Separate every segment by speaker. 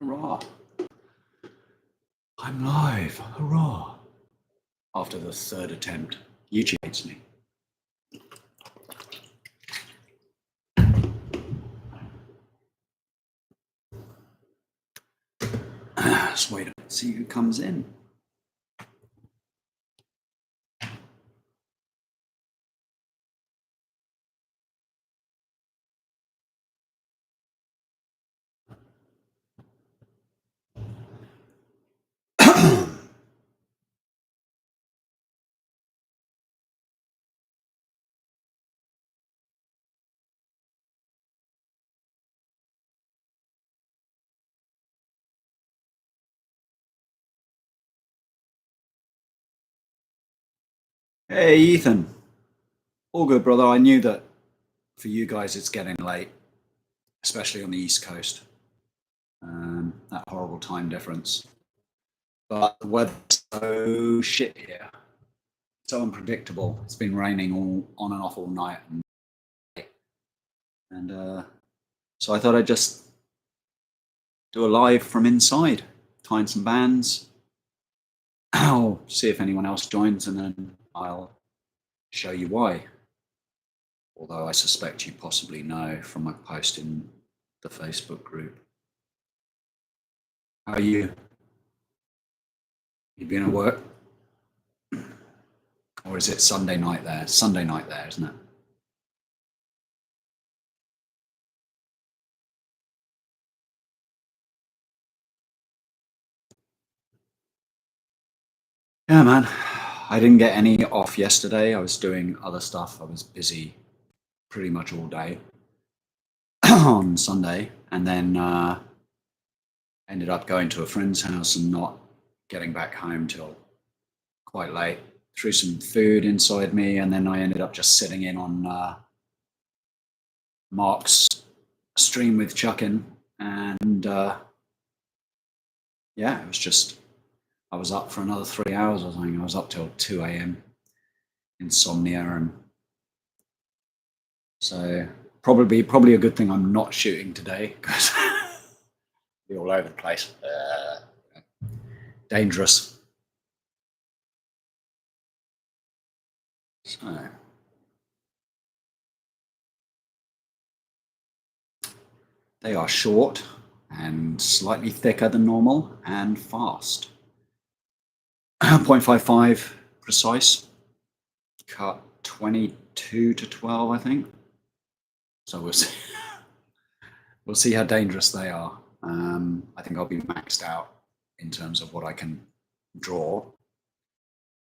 Speaker 1: Hurrah. I'm live. Hurrah. After the third attempt, YouTube hates me. Let's wait a minute, see who comes in. Hey, Ethan. All good, brother. I knew that for you guys it's getting late, especially on the East Coast. That horrible time difference. But the weather's so shit here. So unpredictable. It's been raining all on and off all night. And so I thought I'd just do a live from inside, find some bands. I'll see if anyone else joins and then I'll show you why. Although I suspect you possibly know from my post in the Facebook group. How are you? You been at work? Or is it Sunday night there? Sunday night there, isn't it? Yeah, man. I didn't get any off yesterday. I was doing other stuff. I was busy pretty much all day on Sunday, and then ended up going to a friend's house and not getting back home till quite late. Threw some food inside me, and then I ended up just sitting in on Mark's stream with Chuckin, and yeah, it was just, I was up for another 3 hours or something. I was up till 2 a.m. insomnia, and so probably a good thing I'm not shooting today because be all over the place. Dangerous. So they are short and slightly thicker than normal and fast. 0.55 precise, cut 22 to 12, I think. So we'll see. We'll see how dangerous they are. I think I'll be maxed out in terms of what I can draw.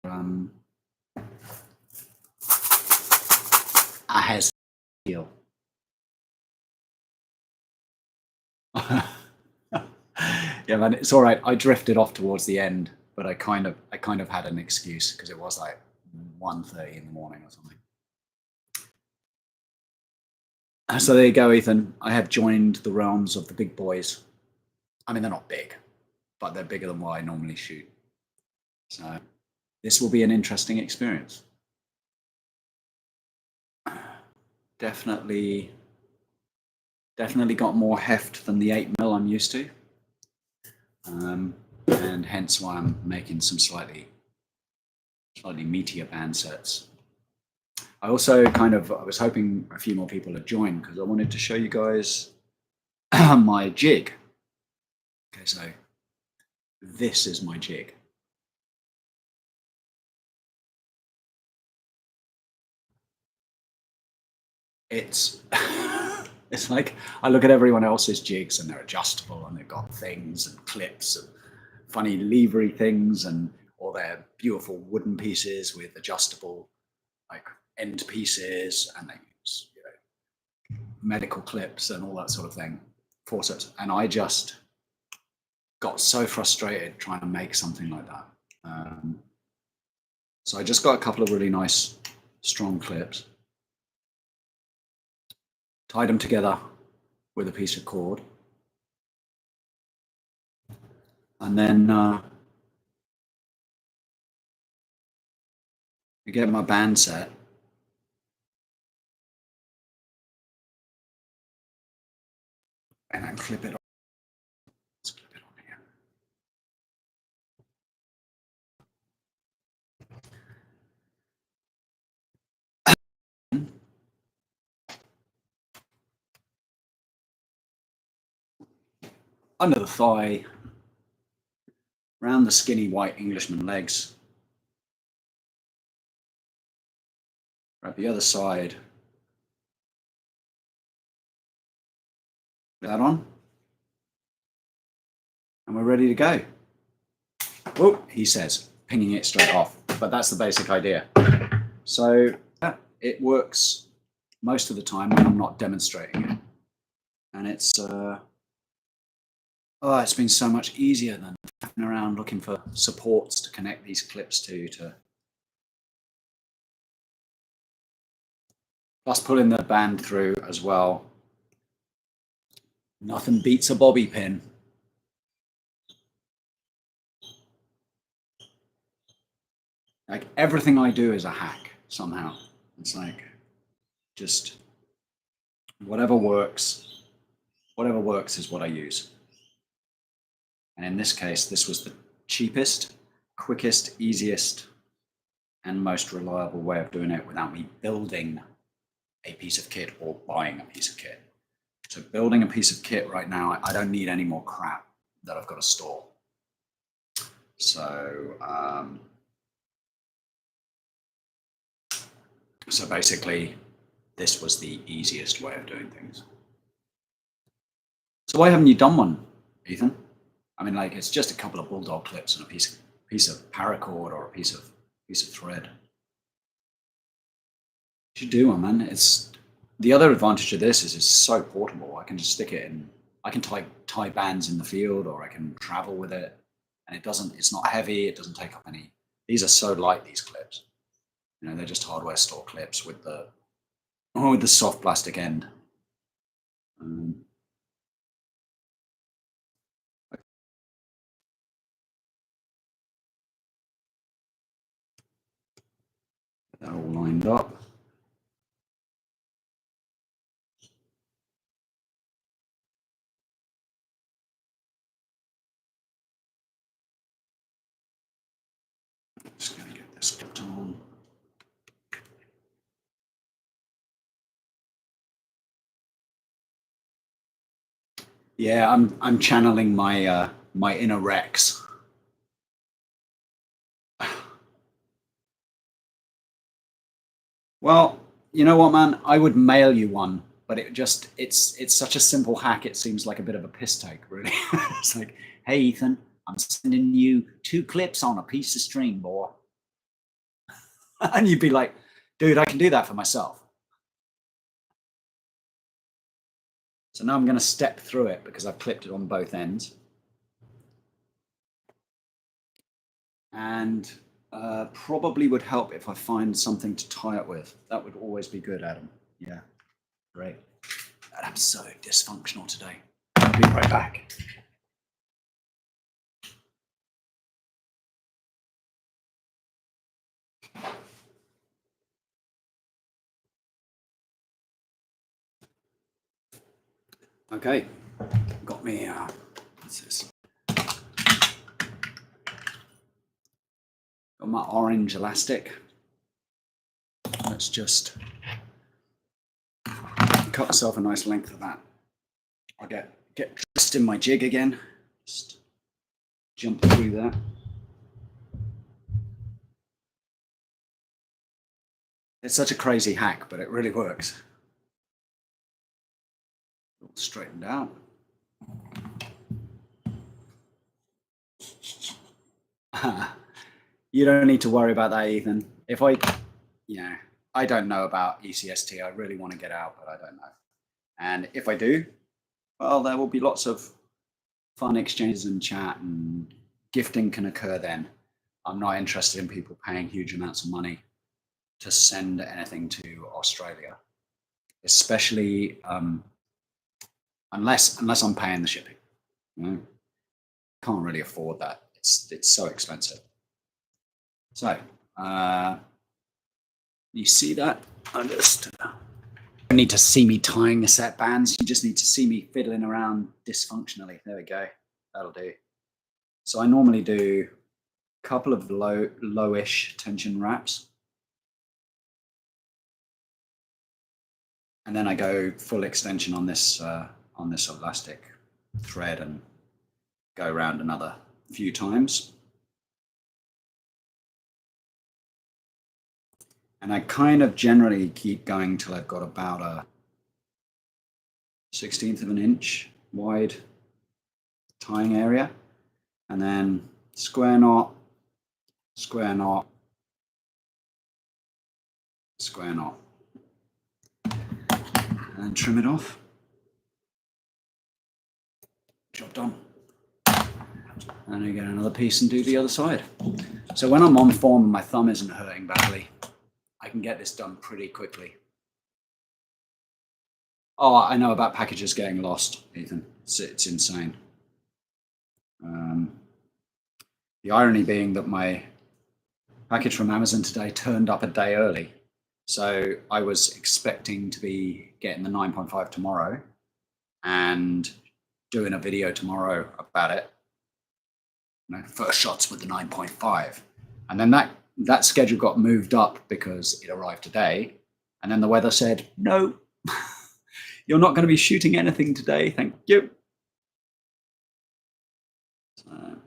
Speaker 1: I has feel. Yeah, man, it's all right. I drifted off towards the end, but I kind of had an excuse because it was like 1:30 in the morning or something. So there you go, Ethan. I have joined the realms of the big boys. I mean, they're not big, but they're bigger than what I normally shoot. So this will be an interesting experience. Definitely got more heft than the 8mm I'm used to. And hence why I'm making some slightly meatier band sets. I also I was hoping a few more people would join because I wanted to show you guys my jig. Okay, so this is my jig. It's it's like I look at everyone else's jigs and they're adjustable and they've got things and clips and funny levery things, and or they're beautiful wooden pieces with adjustable like end pieces, and they use medical clips and all that sort of thing, forceps. And I just got so frustrated trying to make something like that. So I just got a couple of really nice strong clips, tied them together with a piece of cord, and then I get my band set. And then clip it on. Let's clip under the thigh, around the skinny white Englishman legs. Grab the other side. Put that on. And we're ready to go. Oh, he says, pinging it straight off. But that's the basic idea. So it works most of the time when I'm not demonstrating it. And it's been so much easier than faffing around looking for supports to connect these clips to plus pulling the band through as well. Nothing beats a bobby pin. Like everything I do is a hack somehow. It's like just whatever works is what I use. And in this case, this was the cheapest, quickest, easiest, and most reliable way of doing it without me building a piece of kit or buying a piece of kit. So building a piece of kit right now, I don't need any more crap that I've got to store. So basically, this was the easiest way of doing things. So why haven't you done one, Ethan? I mean, like it's just a couple of bulldog clips and a piece of paracord or a piece of thread. You should do one, man. It's the other advantage of this is it's so portable. I can just stick it in. I can tie bands in the field, or I can travel with it, and it's not heavy. It doesn't take up any. These are so light. These clips, you know, they're just hardware store clips with the soft plastic end. They're all lined up. Just going to get this clipped on. Yeah, I'm channeling my my inner Rex. Well, you know what, man? I would mail you one, but it's such a simple hack. It seems like a bit of a piss take, really. It's like, hey, Ethan, I'm sending you 2 clips on a piece of string, boy. And you'd be like, dude, I can do that for myself. So now I'm going to step through it because I've clipped it on both ends. And probably would help if I find something to tie it with. That would always be good, Adam. Yeah, great. I'm so dysfunctional today. I'll be right back. Okay, got me, what's this? Got my orange elastic. Let's just cut myself a nice length of that. I'll get dressed in my jig again. Just jump through that. It's such a crazy hack, but it really works. All straightened out. You don't need to worry about that, Ethan. If I don't know about ECST. I really want to get out, but I don't know. And if I do, well, there will be lots of fun exchanges and chat, and gifting can occur then. I'm not interested in people paying huge amounts of money to send anything to Australia, especially unless I'm paying the shipping. You know? Can't really afford that. It's so expensive. So you see that? I just don't need to see me tying the set bands. You just need to see me fiddling around dysfunctionally. There we go. That'll do. So I normally do a couple of lowish tension wraps. And then I go full extension on this elastic thread and go around another few times. And I kind of generally keep going till I've got about a 1/16 of an inch wide tying area. And then square knot, square knot, square knot. And then trim it off. Job done. And you get another piece and do the other side. So when I'm on form and my thumb isn't hurting badly, I can get this done pretty quickly. Oh, I know about packages getting lost, Ethan. It's insane. The irony being that my package from Amazon today turned up a day early. So I was expecting to be getting the 9.5 tomorrow and doing a video tomorrow about it. First shots with the 9.5. And then that schedule got moved up because it arrived today. And then the weather said, no, you're not going to be shooting anything today. Thank you. So,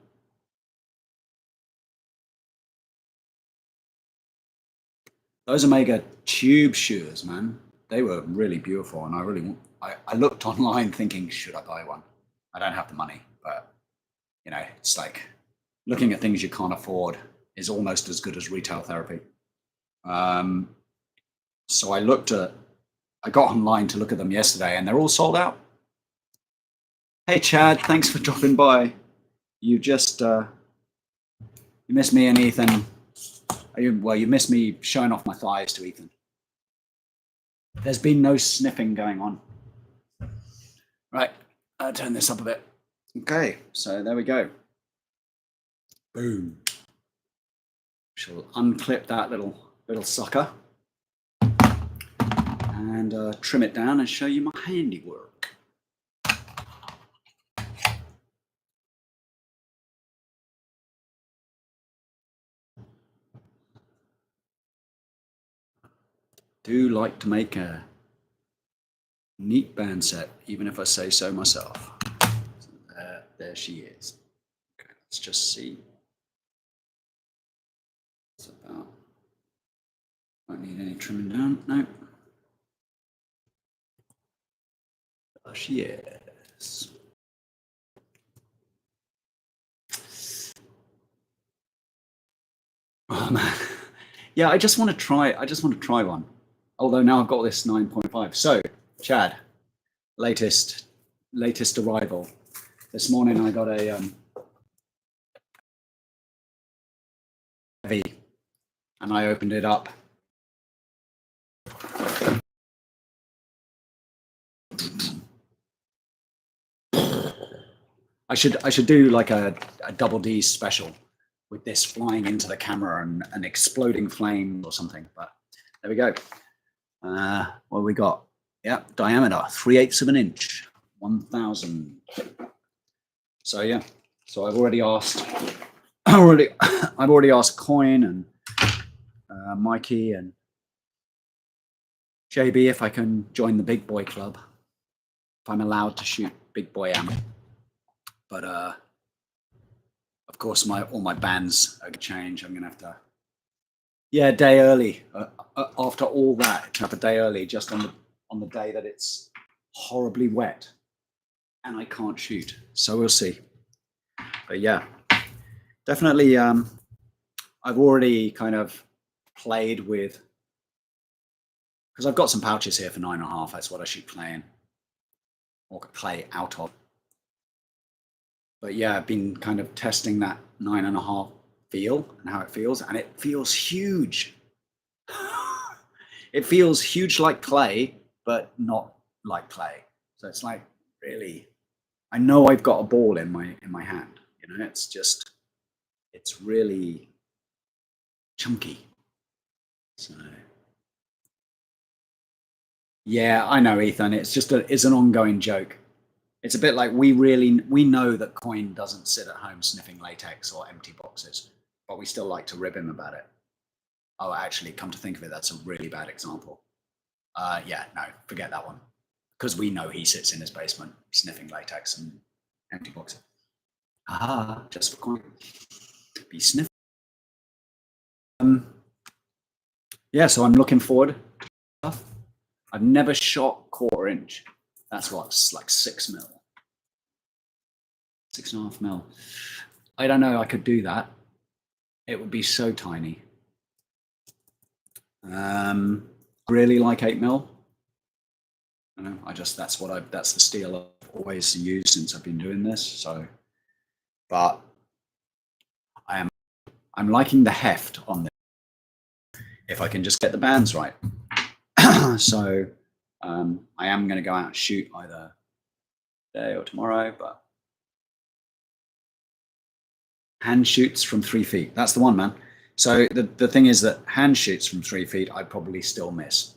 Speaker 1: those Omega tube shooters, man, they were really beautiful. And I looked online thinking, should I buy one? I don't have the money, but it's like looking at things you can't afford is almost as good as retail therapy. So I got online to look at them yesterday and they're all sold out. Hey, Chad, thanks for dropping by. You just, you missed me and Ethan. Well, you missed me showing off my thighs to Ethan. There's been no sniffing going on. Right, I'll turn this up a bit. Okay, so there we go. Boom. Shall unclip that little sucker and trim it down and show you my handiwork. Do like to make a neat band set, even if I say so myself. So there she is. Okay, let's just see. It's about. Don't need any trimming down. No. There she is. Oh man, yeah. I just want to try one. Although now I've got this 9.5. So, Chad, latest arrival. This morning I got a heavy, and I opened it up. I should do like a double D special with this flying into the camera and exploding flame or something. But there we go. What we got? Yeah, diameter 3/8 of an inch, 1000. So yeah, so I've already asked Coin and Mikey and JB if I can join the big boy club, if I'm allowed to shoot big boy ammo. But of course, all my bands are gonna change. I'm gonna have to, a day early. After all that, to have a day early, just on the day that it's horribly wet, and I can't shoot. So we'll see. But yeah, definitely. I've already kind of played with, because I've got some pouches here for 9.5. That's what I should play in or play out of. But yeah, I've been kind of testing that 9.5 feel and how it feels, and it feels huge. It feels huge like clay, but not like clay. So it's like really, I know I've got a ball in my hand. It's really chunky. So yeah, I know, Ethan. It's an ongoing joke. It's a bit like we know that Coin doesn't sit at home sniffing latex or empty boxes, but we still like to rib him about it. Oh, actually, come to think of it, that's a really bad example. Yeah, no, forget that one. Because we know he sits in his basement sniffing latex and empty boxes. Just for coin. Be sniffing. Yeah, so I'm looking forward to stuff. I've never shot 1/4 inch. That's what, it's like 6 mil. 6.5 mil. I don't know, I could do that. It would be so tiny. Really like 8 mil. You know, that's the steel I've always used since I've been doing this. So, but I'm liking the heft on this. If I can just get the bands right. So I am going to go out and shoot either today or tomorrow, but hand shoots from 3 feet. That's the one, man. So the thing is that hand shoots from 3 feet, I'd probably still miss.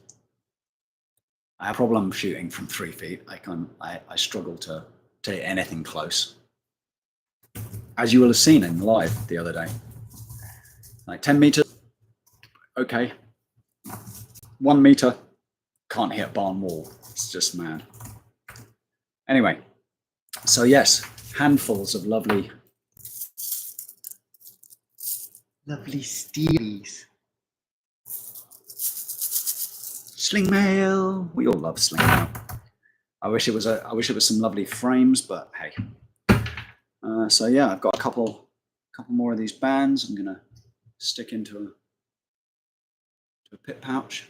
Speaker 1: I have a problem shooting from 3 feet. I struggle to hit anything close. As you will have seen in live the other day. Like 10 meters, okay. 1 meter, can't hit a barn wall. It's just mad. Anyway, so yes, handfuls of lovely steelies. Slingmail. We all love Slingmail. I wish it was some lovely frames, but hey. So yeah, I've got a couple more of these bands. I'm gonna stick into a pit pouch.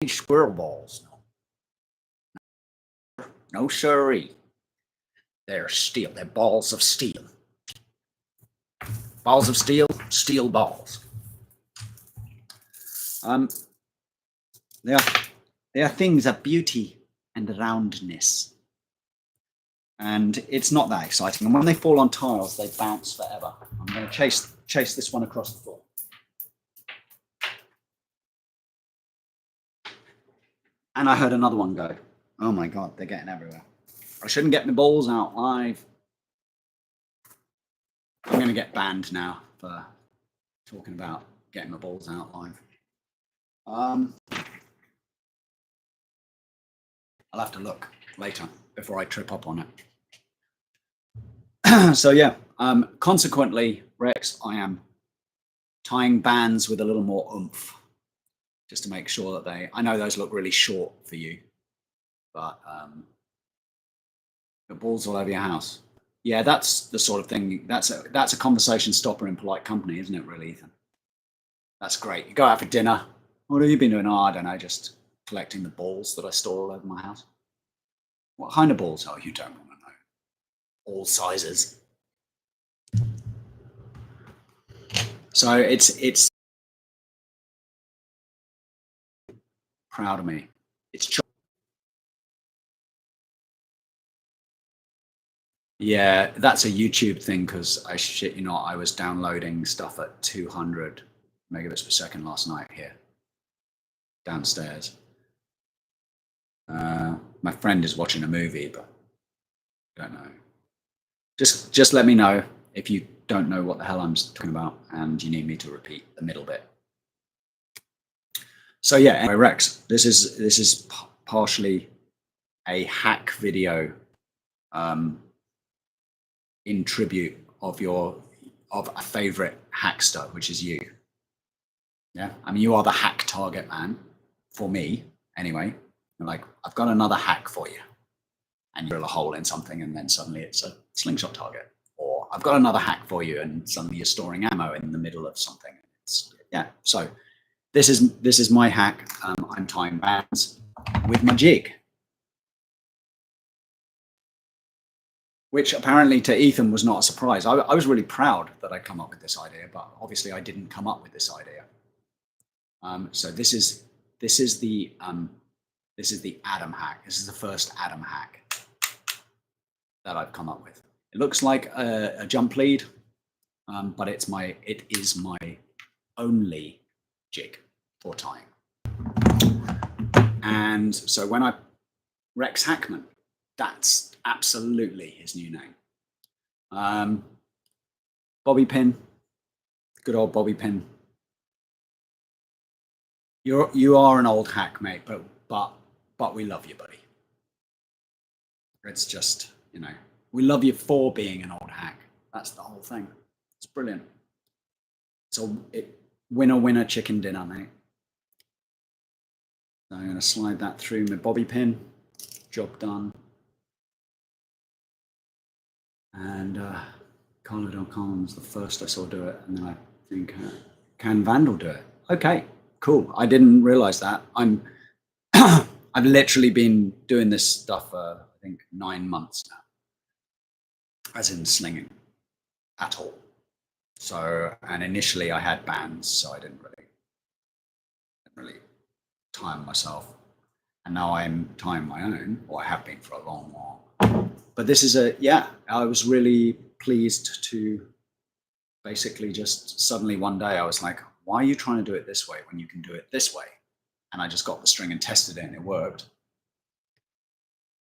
Speaker 1: Squirrel balls. No siree. They're steel. They're balls of steel. Balls of steel, steel balls. They are things of beauty and roundness. And it's not that exciting. And when they fall on tiles, they bounce forever. I'm going to chase this one across the floor. And I heard another one go. Oh my God, they're getting everywhere. I shouldn't get my balls out live. I'm going to get banned now for talking about getting my balls out live. I'll have to look later before I trip up on it. So yeah, consequently, Rex, I am tying bands with a little more oomph, just to make sure that I know those look really short for you, but the balls all over your house. Yeah, that's the sort of thing. That's a conversation stopper in polite company, isn't it? Really, Ethan. That's great. You go out for dinner. What have you been doing? Oh, I don't know, just collecting the balls that I store all over my house. What kind of balls? Oh, you don't want to know. All sizes. So it's proud of me. It's yeah, that's a YouTube thing because I shit you not, I was downloading stuff at 200 megabits per second last night here downstairs. My friend is watching a movie, but I don't know. Just let me know if you don't know what the hell I'm talking about and you need me to repeat the middle bit. So yeah, anyway, Rex, this is partially a hack video in tribute of a favorite hackster, which is you. Yeah, I mean, you are the hack target man for me anyway. You're like, I've got another hack for you, and you drill a hole in something, and then suddenly it's a slingshot target. Or I've got another hack for you, and suddenly you're storing ammo in the middle of something. Yeah, so this is my hack. I'm tying bands with my jig, which apparently to Ethan was not a surprise. I was really proud that I'd come up with this idea, but obviously I didn't come up with this idea. So this is the Adam hack. This is the first Adam hack that I've come up with. It looks like a jump lead, but it is my only jig for tying. And so when Rex Hackman, that's absolutely his new name. Bobby pin, good old Bobby pin. You are an old hack, mate, but we love you, buddy. It's just, we love you for being an old hack. That's the whole thing. It's brilliant. So winner, winner, chicken dinner, mate. So I'm going to slide that through my bobby pin. Job done. And Carlo.com was the first I saw do it, and then I think can Vandal do it? Okay, cool. I didn't realize that. I've literally been doing this stuff for I think 9 months now, as in slinging at all. So, and initially I had bands, so I didn't really time myself, and now I'm tying my own, or I have been for a long while. But this is I was really pleased to basically just suddenly one day I was like, why are you trying to do it this way when you can do it this way? And I just got the string and tested it and it worked.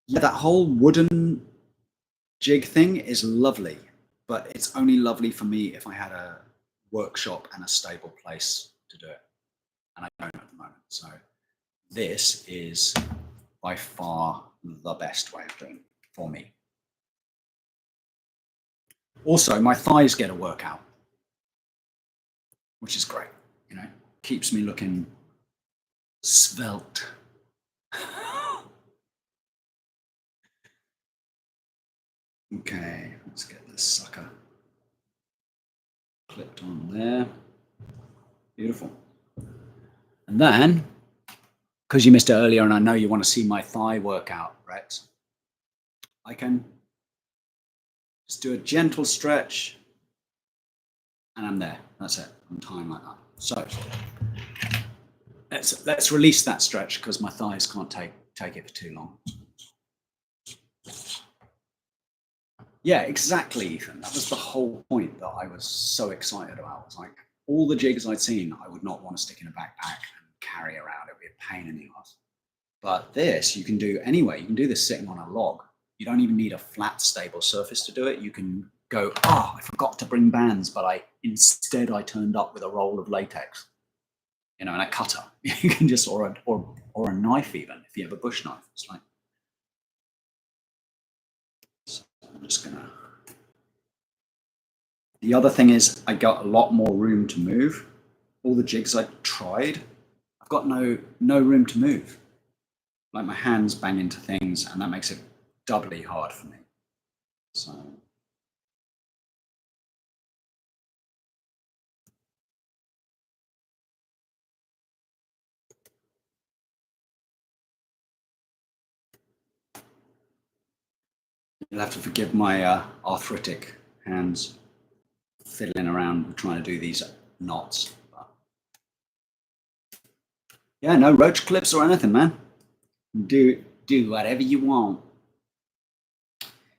Speaker 1: Yeah, that whole wooden jig thing is lovely, but it's only lovely for me if I had a workshop and a stable place to do it. And I don't at the moment. So this is by far the best way of doing it for me. Also, my thighs get a workout, which is great. You know, keeps me looking svelte. Okay, let's get this sucker clipped on there. Beautiful. And then, because you missed it earlier, and I know you want to see my thigh workout, right? I can just do a gentle stretch, and I'm there. That's it. I'm tying like that. So let's release that stretch because my thighs can't take it for too long. Yeah, exactly, Ethan. That was the whole point that I was so excited about. It was like all the jigs I'd seen, I would not want to stick in a backpack and carry around. It would be a pain in the ass. But this you can do anyway. You can do this sitting on a log. You don't even need a flat, stable surface to do it. You can go, I forgot to bring bands, but instead I turned up with a roll of latex, and a cutter. You can just, or a knife even, if you have a bush knife. It's like, so I'm just gonna. The other thing is I got a lot more room to move. All the jigs I tried, I've got no room to move. Like my hands bang into things, and that makes it doubly hard for me. So you'll have to forgive my arthritic hands fiddling around trying to do these knots. But yeah, no roach clips or anything, man. Do whatever you want.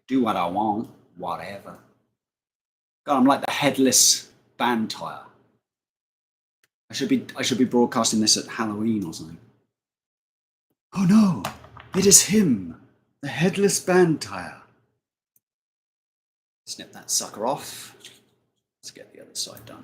Speaker 1: Do what I want, whatever. God, I'm like the headless band tire. I should be broadcasting this at Halloween or something. Oh no, it is him, the headless band tire. Snip that sucker off. Let's get the other side done.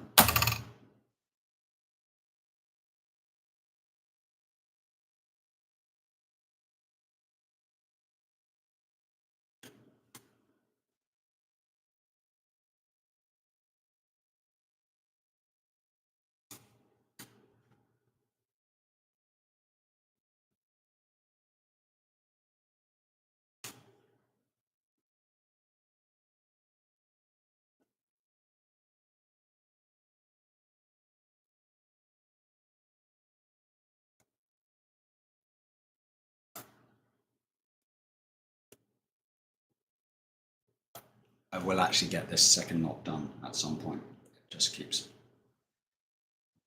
Speaker 1: I will actually get this second knot done at some point. It just keeps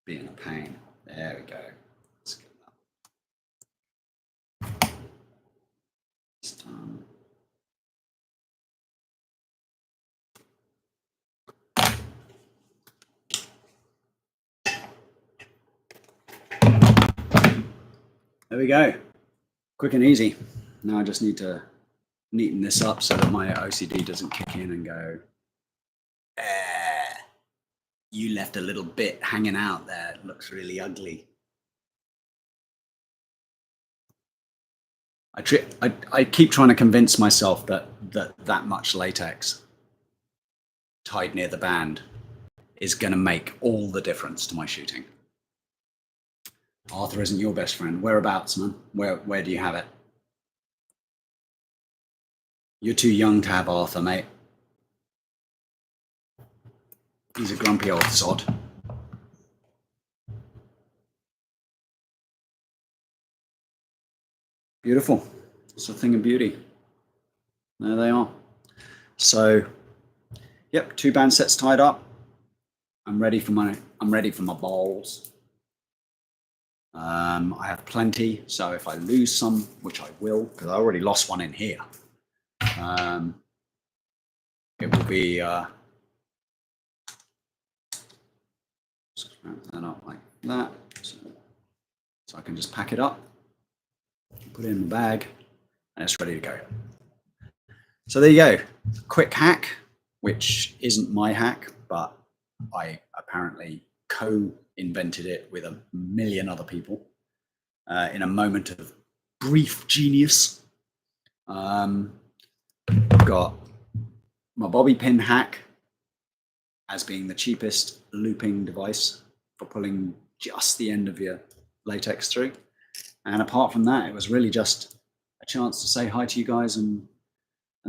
Speaker 1: being a pain. There we go. Let's get that. It's done. There we go. Quick and easy. Now I just need to neaten this up so that my OCD doesn't kick in and go, you left a little bit hanging out there. It looks really ugly. I keep trying to convince myself that much latex tied near the band is going to make all the difference to my shooting. Arthur isn't your best friend. Whereabouts, man? Where do you have it? You're too young to have Arthur, mate. He's a grumpy old sod. Beautiful. It's a thing of beauty. There they are. So, yep, 2 band sets tied up. I'm ready for my balls. I have plenty, so if I lose some, which I will, because I already lost one in here, it will be just wrap that up like that, so I can just pack it up, put it in the bag, and it's ready to go. So there you go, quick hack, which isn't my hack, but I apparently co-invented it with a million other people in a moment of brief genius. I've got my bobby pin hack as being the cheapest looping device for pulling just the end of your latex through. And apart from that, it was really just a chance to say hi to you guys and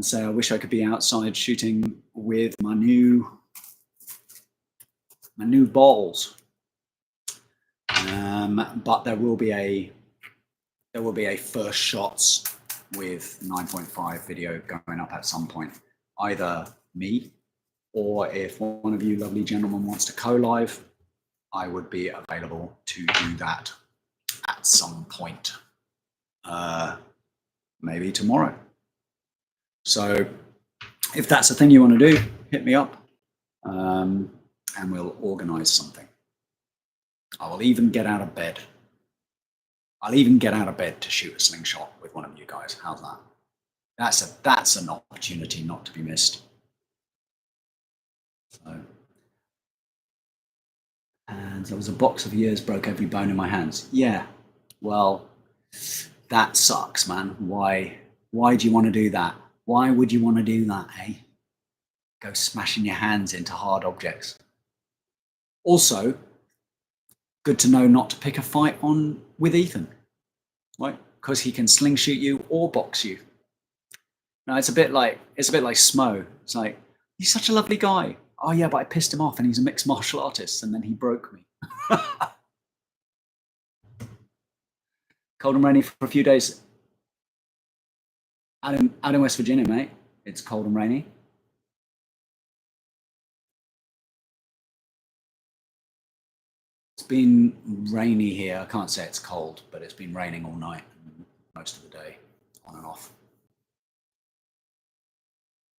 Speaker 1: say I wish I could be outside shooting with my new balls. But there will be a first shots with 9.5 video going up at some point. Either me, or if one of you lovely gentlemen wants to co-live, I would be available to do that at some point. Maybe tomorrow. So if that's a thing you want to do, hit me up and we'll organize something. I will even get out of bed. I'll even get out of bed to shoot a slingshot with one of you guys. How's that? That's an opportunity not to be missed. So, and there was a box of years broke every bone in my hands. Yeah, well, that sucks, man. Why do you want to do that? Why would you want to do that, eh? Go smashing your hands into hard objects. Also, good to know not to pick a fight on with Ethan, right? Because he can sling shoot you or box you. No, it's a bit like Smo. It's like, he's such a lovely guy. Oh yeah, but I pissed him off and he's a mixed martial artist and then he broke me. Cold and rainy for a few days. Out in West Virginia, mate. It's cold and rainy. It's been rainy here. I can't say it's cold, but it's been raining all night, most of the day, on and off.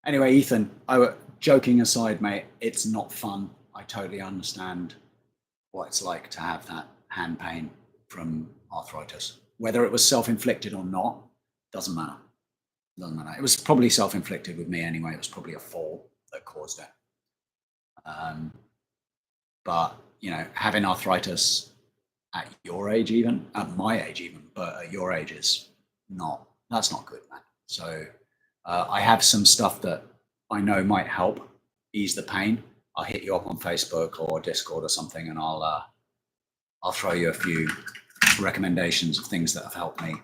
Speaker 1: Anyway, Ethan, joking aside, mate, it's not fun. I totally understand what it's like to have that hand pain from arthritis. Whether it was self-inflicted or not, doesn't matter. Doesn't matter. It was probably self-inflicted with me anyway. It was probably a fall that caused it. But, you know, having arthritis at your age even, at my age even, but at your age is that's not good, man. So I have some stuff that I know might help ease the pain. I'll hit you up on Facebook or Discord or something, and I'll throw you a few recommendations of things that have helped me.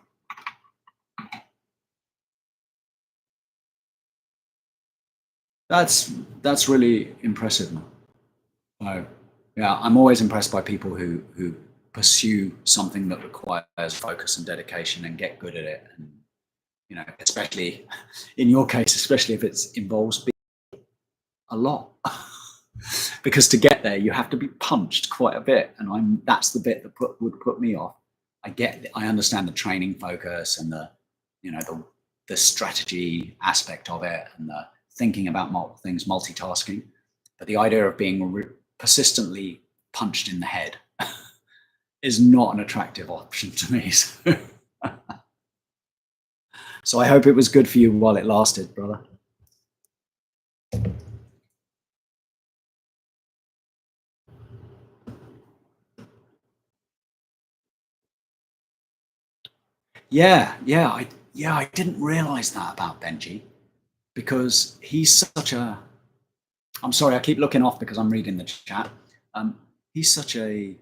Speaker 1: That's really impressive, man. So, yeah, I'm always impressed by people who pursue something that requires focus and dedication and get good at it. And, you know, especially in your case, especially if it involves a lot, because to get there, you have to be punched quite a bit. And that's the bit that would put me off. I understand the training focus and the strategy aspect of it and the thinking about multiple things, multitasking. But the idea of being persistently punched in the head is not an attractive option to me. So I hope it was good for you while it lasted, brother. Yeah, I didn't realize that about Benji, because he's such a, I'm sorry, I keep looking off because I'm reading the chat. He's such a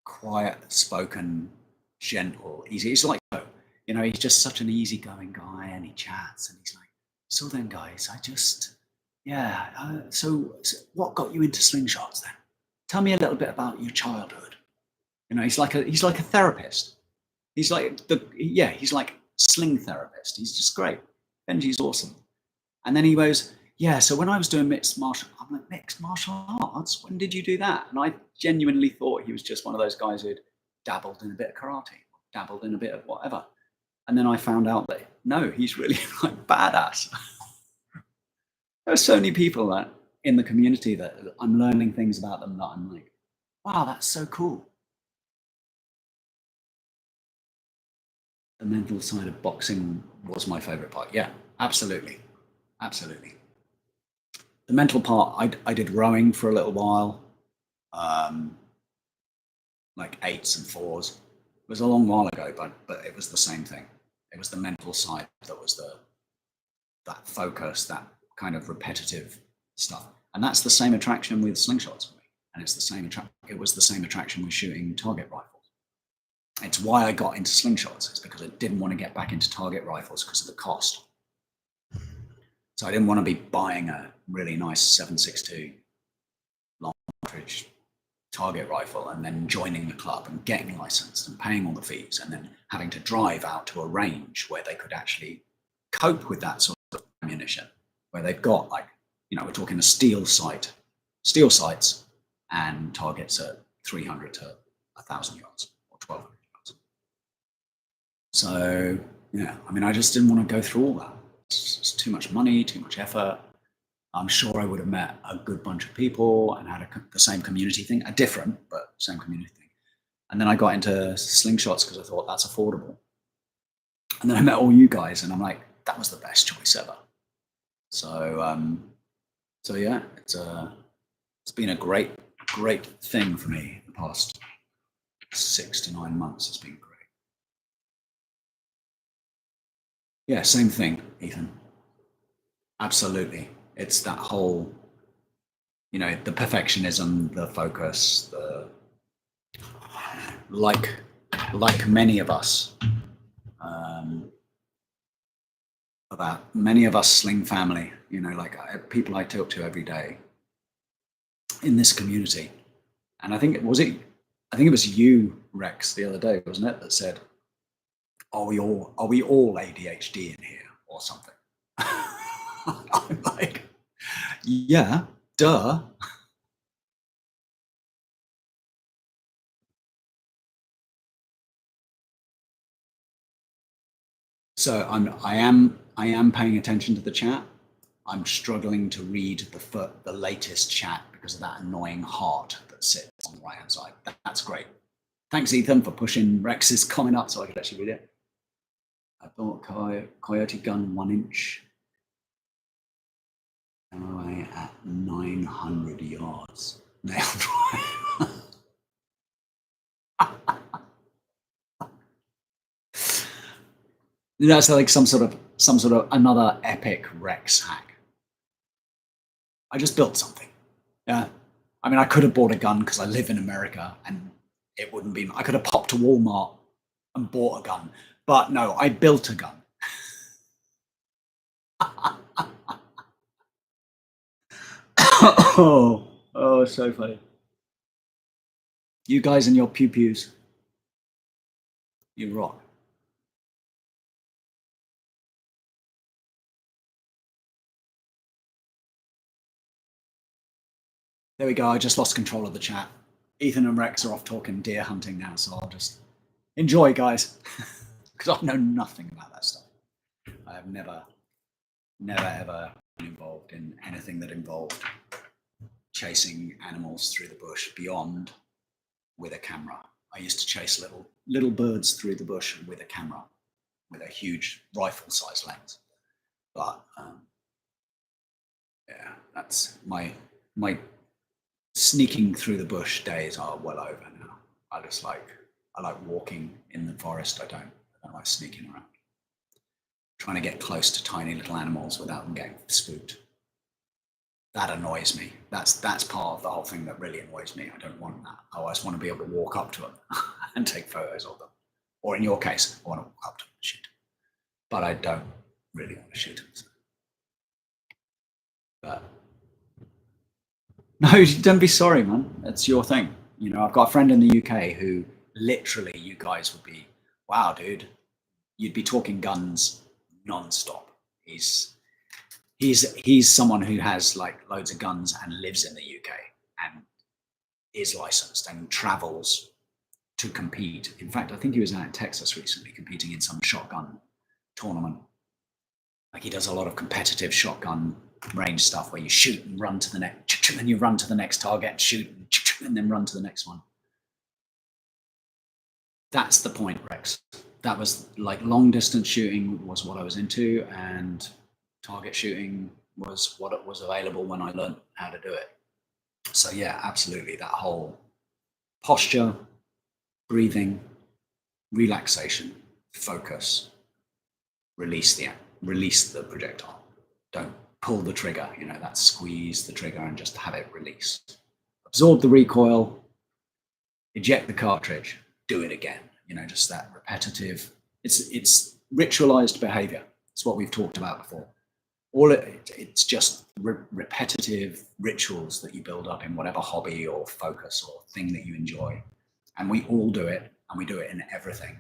Speaker 1: quiet spoken, gentle, easy. He's like, he's just such an easygoing guy, and he chats, and he's like, so then, guys, so what got you into slingshots then? Tell me a little bit about your childhood. He's like a therapist. He's like he's like sling therapist. He's just great. Benji's awesome. And then he goes, yeah, so when I was doing mixed martial arts, when did you do that? And I genuinely thought he was just one of those guys who'd dabbled in a bit of karate, dabbled in a bit of whatever. And then I found out that, no, he's really like badass. There are so many people that in the community that I'm learning things about them that I'm like, wow, that's so cool. The mental side of boxing was my favorite part. Yeah, absolutely. Absolutely. The mental part, I did rowing for a little while, like 8s and 4s. It was a long while ago, but it was the same thing. It was the mental side that was that focus, that kind of repetitive stuff. And that's the same attraction with slingshots for me. And it was the same attraction with shooting target rifles. It's why I got into slingshots. It's because I didn't want to get back into target rifles because of the cost. So I didn't want to be buying a really nice 7.62 long cartridge target rifle and then joining the club and getting licensed and paying all the fees and then having to drive out to a range where they could actually cope with that sort of ammunition, where they've got we're talking a steel sights and targets at 300 to 1,000 yards or 1,200 yards. So, I just didn't want to go through all that. It's too much money, too much effort. I'm sure I would have met a good bunch of people and had the same community thing, a different, but same community thing. And then I got into slingshots because I thought that's affordable. And then I met all you guys and I'm like, that was the best choice ever. So yeah, it's been a great thing for me the past 6 to 9 months. It's been great. Yeah, same thing, Ethan. Absolutely. It's that whole, the perfectionism, the focus, like many of us, about many of us Sling family, people I talk to every day in this community. And I think it was you, Rex, the other day, wasn't it, that said, are we all ADHD in here or something? I'm like, yeah, duh. So I am paying attention to the chat. I'm struggling to read the latest chat because of that annoying heart that sits on the right hand side. That's great. Thanks, Ethan, for pushing Rex's comment up so I could actually read it. I bought Coyote gun 1 inch. Away at 900 yards. Nailed right. That's like some sort of another epic Rex hack. I just built something. Yeah. I could have bought a gun because I live in America and it wouldn't be. I could have popped to Walmart and bought a gun, but no, I built a gun. oh, so funny. You guys and your pew pews. You rock. There we go. I just lost control of the chat. Ethan and Rex are off talking deer hunting now, so I'll just enjoy, guys, because I know nothing about that stuff. I have never ever been involved in anything that involved chasing animals through the bush beyond with a camera. I used to chase little birds through the bush with a camera, with a huge rifle-sized lens. But yeah, that's my sneaking through the bush days are well over now. I like walking in the forest. I don't like sneaking around, trying to get close to tiny little animals without them getting spooked. that annoys me. That's part of the whole thing that really annoys me. I don't want that. I always want to be able to walk up to them and take photos of them. Or in your case, I want to walk up to them and shoot. But I don't really want to shoot them. So. But no, don't be sorry, man. That's your thing. You know, I've got a friend in the UK who literally, you guys would be, wow, dude, you'd be talking guns non-stop. He's someone who has like loads of guns and lives in the UK and is licensed and travels to compete. In fact, I think he was out in Texas recently competing in some shotgun tournament. Like he does a lot of competitive shotgun range stuff where you shoot and run to the next, and you run to the next target, and shoot and then run to the next one. That's the point, Rex. That was like long distance shooting was what I was into, and target shooting was what it was available when I learned how to do it. So yeah, absolutely. That whole posture, breathing, relaxation, focus, release the projectile. Don't pull the trigger, you know, that squeeze the trigger and just have it release. Absorb the recoil, eject the cartridge, do it again. You know, just that repetitive, it's ritualized behavior. It's what we've talked about before. It's just repetitive rituals that you build up in whatever hobby or focus or thing that you enjoy. And we all do it, and we do it in everything.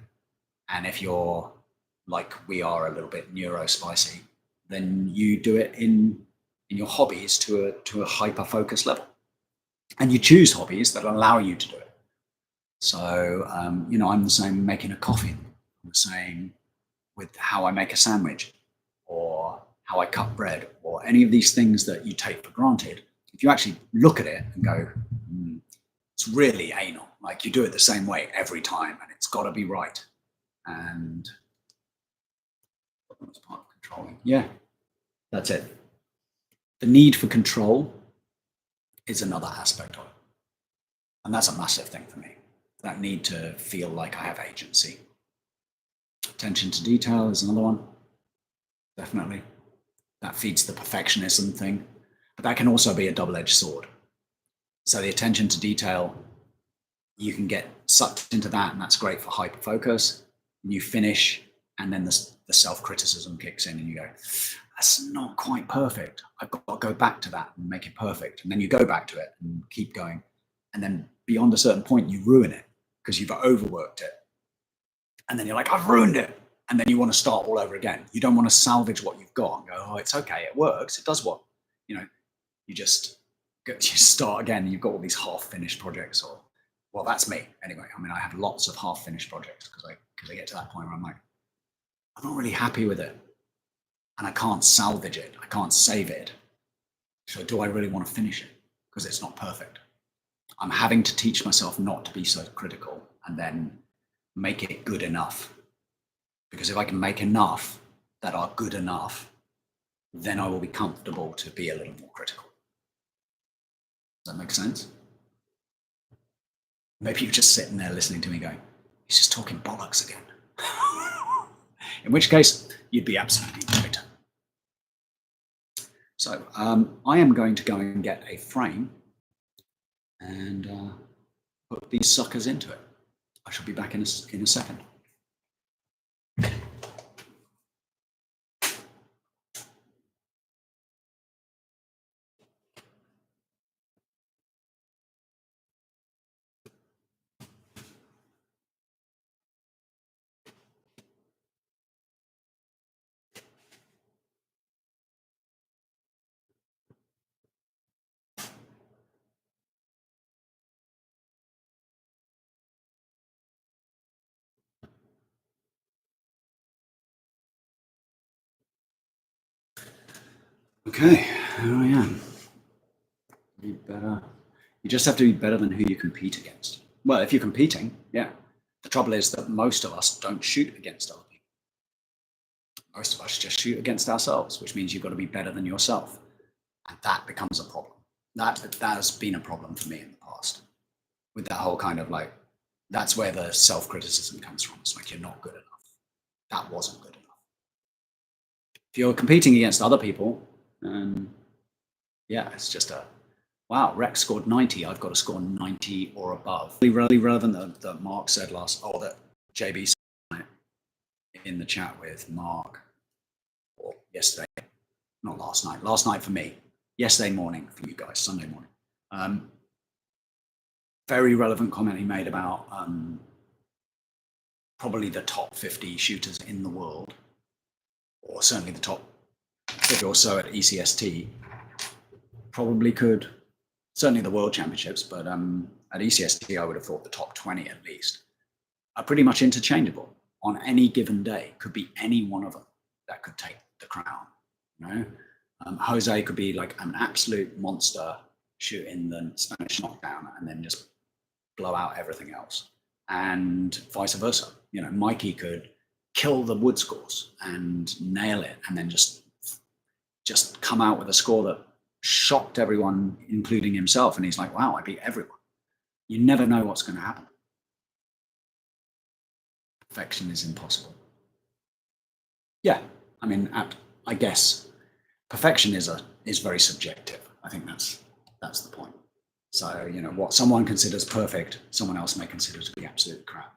Speaker 1: And if you're like we are a little bit neurospicy, then you do it in your hobbies to a hyper focus level. And you choose hobbies that allow you to do it. So, you know, I'm the same making a coffee. I'm the same with how I make a sandwich or how I cut bread or any of these things that you take for granted. If you actually look at it and go, it's really anal. Like you do it the same way every time and it's got to be right. And that's part of controlling. Yeah, that's it. The need for control is another aspect of it. And that's a massive thing for me. That need to feel like I have agency. Attention to detail is another one. Definitely. That feeds the perfectionism thing. But that can also be a double-edged sword. So the attention to detail, you can get sucked into that, and that's great for hyper focus. You finish, and then the self-criticism kicks in, and you go, that's not quite perfect. I've got to go back to that and make it perfect. And then you go back to it and keep going. And then beyond a certain point, you ruin it because you've overworked it. And then you're like, I've ruined it. And then you want to start all over again. You don't want to salvage what you've got and go, oh, it's okay. It works. It does what? You know, you start again. You've got all these half-finished projects or, well, that's me anyway. I mean, I have lots of half-finished projects because I get to that point where I'm like, I'm not really happy with it. And I can't salvage it. I can't save it. So do I really want to finish it? Because it's not perfect. I'm having to teach myself not to be so critical and then make it good enough. Because if I can make enough that are good enough, then I will be comfortable to be a little more critical. Does that make sense? Maybe you're just sitting there listening to me going, he's just talking bollocks again. In which case, you'd be absolutely right. So I am going to go and get a frame and put these suckers into it. I shall be back in a second. Okay, here I am. Be better. You just have to be better than who you compete against. Well, if you're competing, yeah. The trouble is that most of us don't shoot against other people. Most of us just shoot against ourselves, which means you've got to be better than yourself. And that becomes a problem. That has been a problem for me in the past. With that whole kind of like, that's where the self-criticism comes from. It's like, you're not good enough. That wasn't good enough. If you're competing against other people, yeah, it's just a wow. Rex scored 90. I've got to score 90 or above. Really relevant that Mark said that JB said in the chat with Mark, or yesterday, not last night. Last night for me, yesterday morning for you guys, Sunday morning. Very relevant comment he made about probably the top 50 shooters in the world, or certainly the top 50 or so at ECST, probably could, certainly the World Championships, but at ECST I would have thought the top 20 at least are pretty much interchangeable on any given day. Could be any one of them that could take the crown. You know, Jose could be like an absolute monster shooting the Spanish knockdown and then just blow out everything else, and vice versa. You know, Mikey could kill the wood scores and nail it, and then just come out with a score that shocked everyone, including himself. And he's like, "Wow, I beat everyone." You never know what's going to happen. Perfection is impossible. Yeah, I mean, I guess perfection is very subjective. I think that's the point. So, you know, what someone considers perfect, someone else may consider to be absolute crap.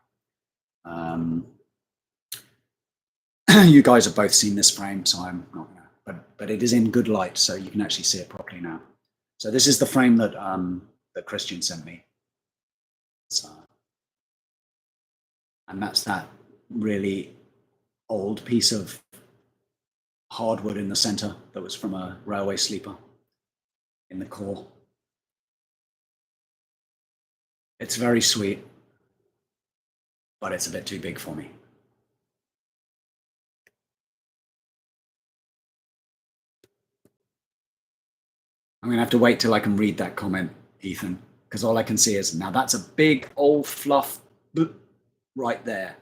Speaker 1: You guys have both seen this frame, so I'm not going to, but it is in good light, so you can actually see it properly now. So this is the frame that that Christian sent me. So, and that's that really old piece of hardwood in the center that was from a railway sleeper in the core. It's very sweet, but it's a bit too big for me. I'm going to have to wait till I can read that comment, Ethan, because all I can see is, now that's a big old fluff right there.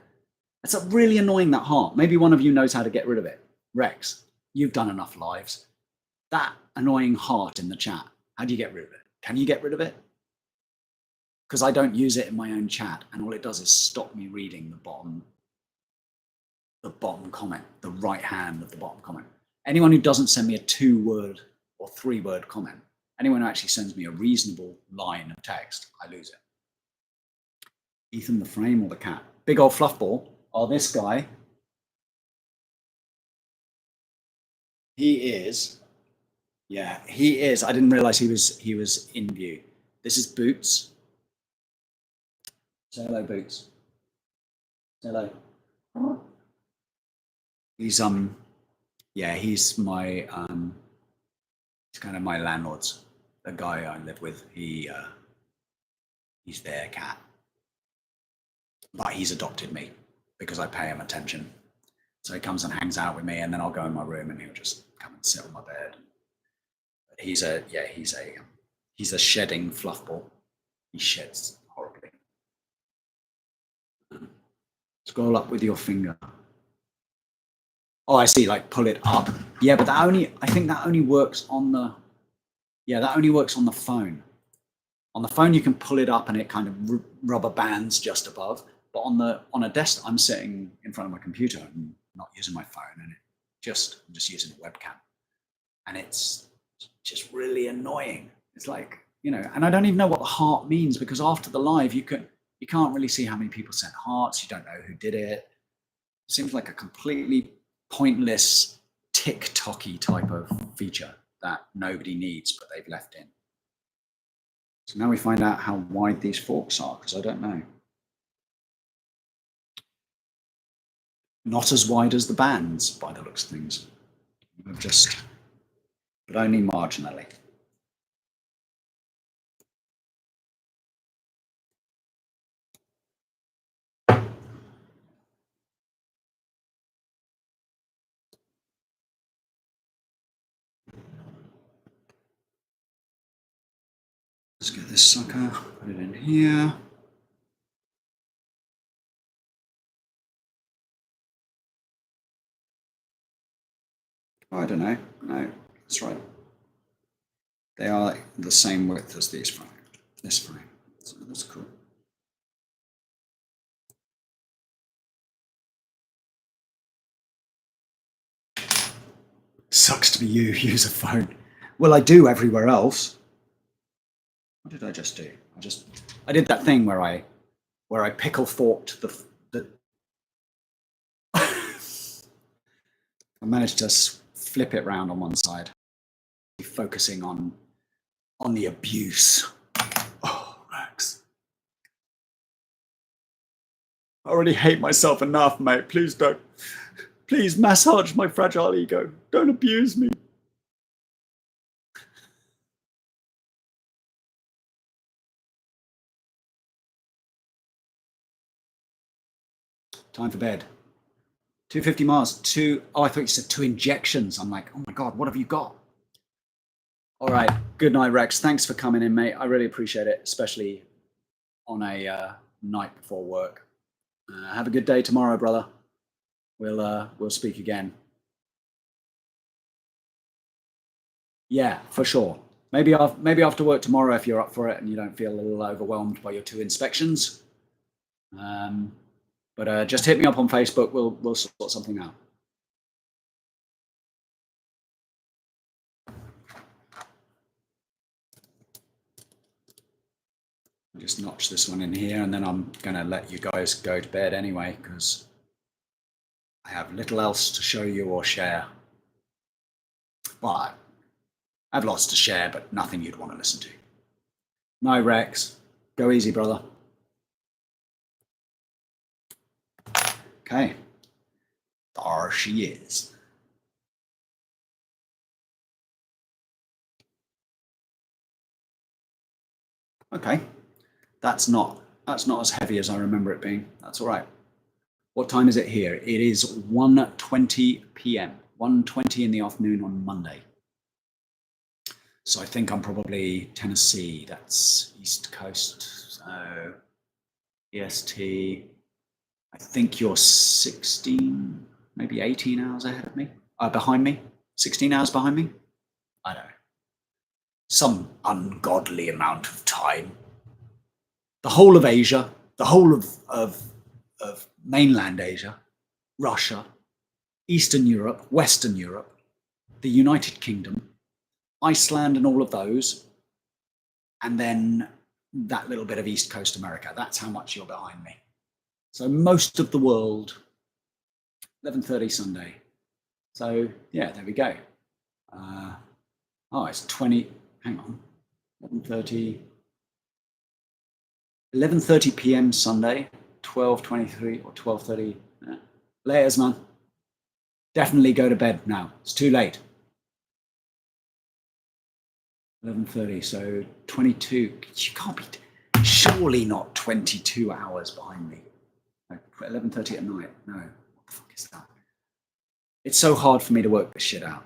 Speaker 1: It's really annoying, that heart. Maybe one of you knows how to get rid of it. Rex, you've done enough lives. That annoying heart in the chat, how do you get rid of it? Can you get rid of it? Because I don't use it in my own chat, and all it does is stop me reading the bottom comment, the right hand of the bottom comment. Anyone who doesn't send me a 2-word or 3-word comment, anyone who actually sends me a reasonable line of text, I lose it. Ethan, the frame or the cat? Big old fluff ball. Oh, this guy. He is. Yeah, he is. I didn't realize he was in view. This is Boots. Say hello, Boots. Say hello. He's yeah, he's my he's kind of my landlord's, the guy I live with. He's their cat, but he's adopted me because I pay him attention. So he comes and hangs out with me, and then I'll go in my room and he'll just come and sit on my bed. But he's a shedding fluff ball. He sheds horribly. Scroll up with your finger. Oh, I see, like pull it up. Yeah, but I think that only works on the, that only works on the phone. On the phone, you can pull it up and it kind of rubber bands just above. But on a desktop, I'm sitting in front of my computer and not using my phone, and I'm just using a webcam. And it's just really annoying. It's like, you know, and I don't even know what the heart means, because after the live, you can't really see how many people sent hearts. You don't know who did it. It seems like a completely pointless TikTok-y type of feature that nobody needs, but they've left in. So now we find out how wide these forks are, because I don't know. Not as wide as the bands, by the looks of things. But only marginally. Let's get this sucker, put it in here. Oh, I don't know. No, that's right. They are the same width as this frame. So that's cool. Sucks to be you, use a phone. Well, I do everywhere else. What did I just do? I did that thing where I pickle forked the I managed to flip it round on one side, focusing on the abuse. Oh, Rex. I already hate myself enough, mate. Please don't. Please massage my fragile ego. Don't abuse me. Time for bed. 250 miles. Oh, I thought you said 2 injections. I'm like, oh my God, what have you got? All right. Good night, Rex. Thanks for coming in, mate. I really appreciate it, especially on a night before work. Have a good day tomorrow, brother. We'll speak again. Yeah, for sure. Maybe after work tomorrow, if you're up for it and you don't feel a little overwhelmed by your 2 inspections. But just hit me up on Facebook. We'll sort something out. I'll just notch this one in here, and then I'm going to let you guys go to bed anyway, because I have little else to show you or share. Well, I have lots to share, but nothing you'd want to listen to. No, Rex. Go easy, brother. Okay. There she is. Okay. That's not as heavy as I remember it being. That's all right. What time is it here? It is 1:20 p.m. 1:20 in the afternoon on Monday. So I think I'm probably Tennessee. That's East Coast. So EST. I think you're 16, maybe 18 hours ahead of me. Behind me. 16 hours behind me. I don't know. Some ungodly amount of time. The whole of Asia, the whole of mainland Asia, Russia, Eastern Europe, Western Europe, the United Kingdom, Iceland and all of those, and then that little bit of East Coast America. That's how much you're behind me. So most of the world, 11:30 Sunday. So yeah, there we go. It's 20, hang on, 11:30 p.m. Sunday, 12:23 or 12:30. Laters, man. Definitely go to bed now. It's too late. 11:30, so 22. You can't be, surely not 22 hours behind me. 11:30 at night. No, what the fuck is that? It's so hard for me to work this shit out.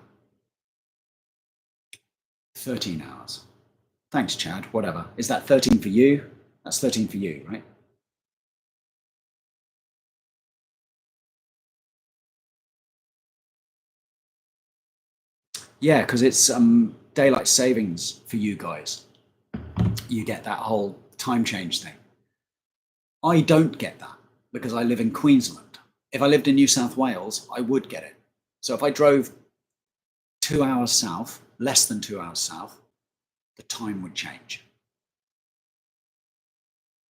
Speaker 1: 13 hours. Thanks, Chad. Whatever. Is that 13 for you? That's 13 for you, right? Yeah, because it's daylight savings for you guys. You get that whole time change thing. I don't get that because I live in Queensland. If I lived in New South Wales, I would get it. So if I drove 2 hours south, less than 2 hours south, the time would change.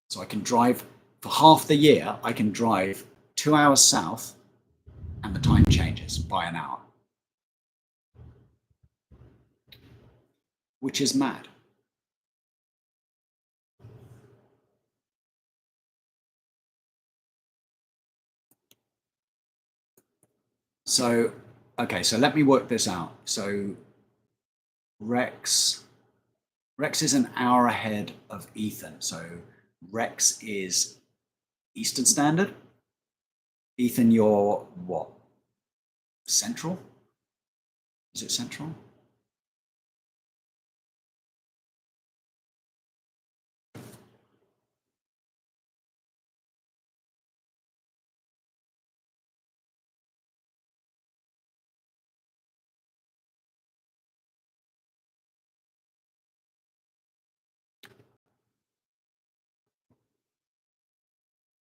Speaker 1: So I can drive for half the year, I can drive 2 hours south and the time changes by an hour, which is mad. So, okay, so let me work this out. So Rex is an hour ahead of Ethan. So Rex is Eastern Standard. Ethan, you're what? Central? Is it Central?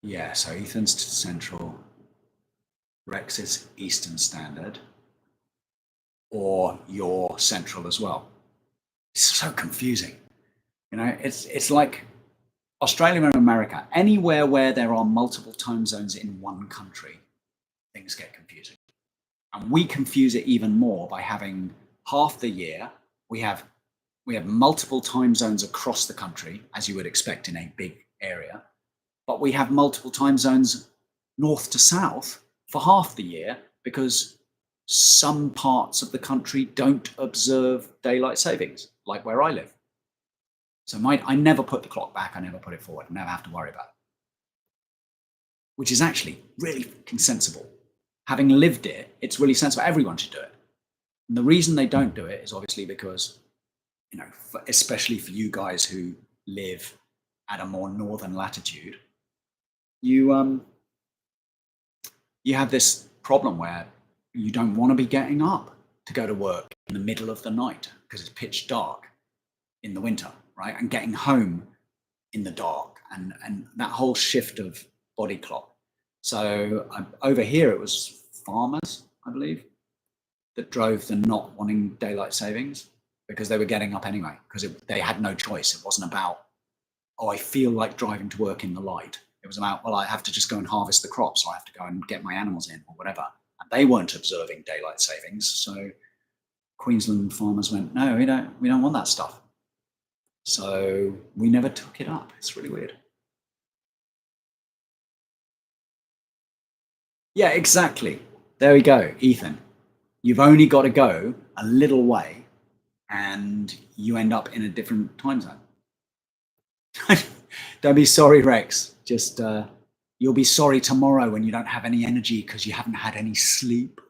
Speaker 1: Yeah, so Ethan's Central. Rex is Eastern Standard. Or you're Central as well. It's so confusing. You know, it's like Australia and America. Anywhere where there are multiple time zones in one country, things get confusing. And we confuse it even more by having half the year we have multiple time zones across the country, as you would expect in a big area, but we have multiple time zones north to south for half the year because some parts of the country don't observe daylight savings, like where I live. So I never put the clock back, I never put it forward, I never have to worry about it, which is actually really sensible. Having lived it, it's really sensible. Everyone should do it. And the reason they don't do it is obviously because, you know, especially for you guys who live at a more northern latitude, you have this problem where you don't want to be getting up to go to work in the middle of the night because it's pitch dark in the winter, right? And getting home in the dark, and that whole shift of body clock. So over here, it was farmers, I believe, that drove the not wanting daylight savings because they were getting up anyway, because they had no choice. It wasn't about, oh, I feel like driving to work in the light. It was about, well, I have to just go and harvest the crops, or I have to go and get my animals in, or whatever. And they weren't observing daylight savings. So Queensland farmers went, no, we don't want that stuff. So we never took it up. It's really weird. Yeah, exactly. There we go, Ethan. You've only got to go a little way and you end up in a different time zone. Don't be sorry, Rex. Just you'll be sorry tomorrow when you don't have any energy because you haven't had any sleep.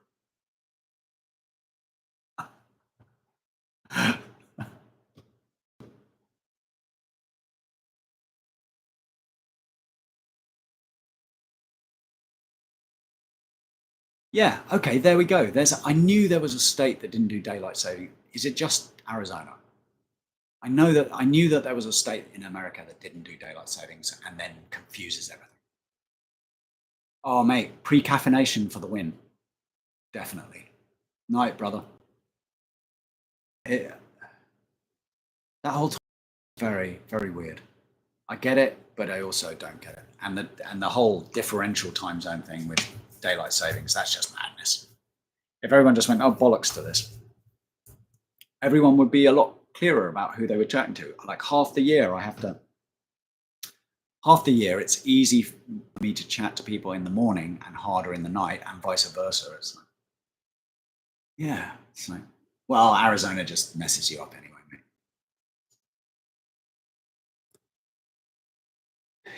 Speaker 1: Yeah, okay, there we go. I knew there was a state that didn't do daylight saving. Is it just Arizona? I knew that there was a state in America that didn't do daylight savings and then confuses everything. Oh, mate, pre-caffeination for the win. Definitely. Night, brother. That whole time is very, very weird. I get it, but I also don't get it. And the whole differential time zone thing with daylight savings, that's just madness. If everyone just went, oh, bollocks to this, everyone would be a lot clearer about who they were chatting to. Like half the year, it's easy for me to chat to people in the morning and harder in the night, and vice versa. It's like, yeah, it's like, well, Arizona just messes you up anyway, mate.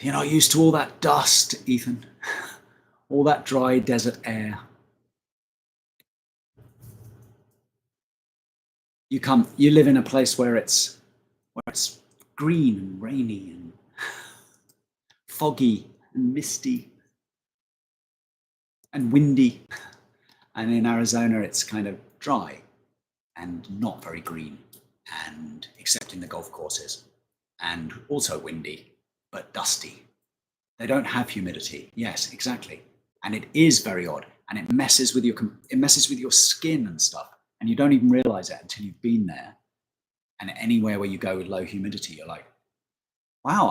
Speaker 1: You're not used to all that dust, Ethan. All that dry desert air. You live in a place where it's green and rainy and foggy and misty and windy. And in Arizona, it's kind of dry and not very green, and except in the golf courses, and also windy, but dusty. They don't have humidity. Yes, exactly. And it is very odd, and it messes with your skin and stuff, and you don't even realize it until you've been there. And anywhere where you go with low humidity, you're like, wow,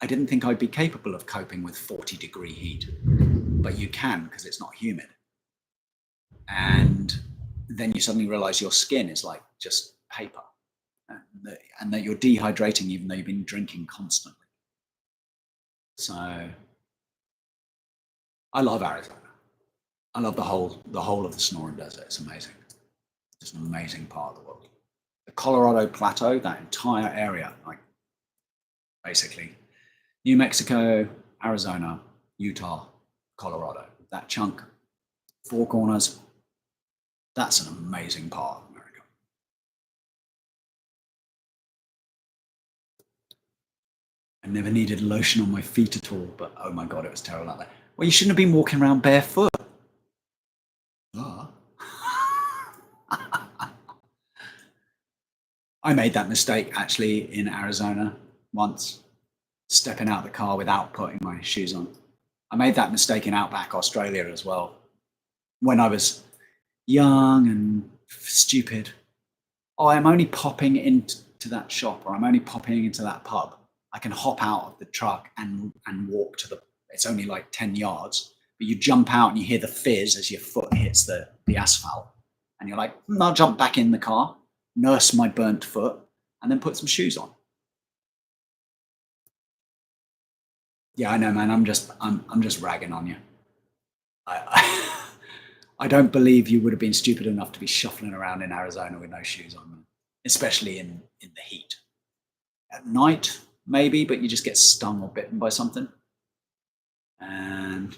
Speaker 1: I didn't think I'd be capable of coping with 40-degree heat, but you can because it's not humid. And then you suddenly realize your skin is like just paper, and that you're dehydrating even though you've been drinking constantly. So I love Arizona. I love the whole of the Sonoran Desert. It's amazing. It's an amazing part of the world. The Colorado Plateau, that entire area, like basically New Mexico, Arizona, Utah, Colorado, that chunk, Four Corners, that's an amazing part of America. I never needed lotion on my feet at all, but oh my God, it was terrible out there. Well, you shouldn't have been walking around barefoot. I made that mistake actually in Arizona once, stepping out of the car without putting my shoes on. I made that mistake in Outback Australia as well. When I was young and stupid, oh, I'm only popping into that shop, or I'm only popping into that pub, I can hop out of the truck and walk to the, it's only like 10 yards, but you jump out and you hear the fizz as your foot hits the asphalt. And you're like, I'll jump back in the car, nurse my burnt foot, and then put some shoes on. Yeah, I know, man. I'm just ragging on you. I don't believe you would have been stupid enough to be shuffling around in Arizona with no shoes on, especially in the heat. At night, maybe, but you just get stung or bitten by something. And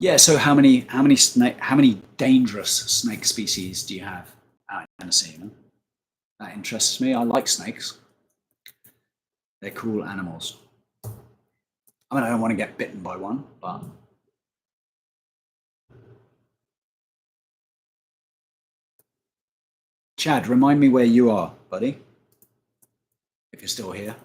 Speaker 1: yeah, so how many dangerous snake species do you have out in Tennessee? Man? That interests me. I like snakes. They're cool animals. I mean, I don't want to get bitten by one, but Chad, remind me where you are, buddy, if you're still here.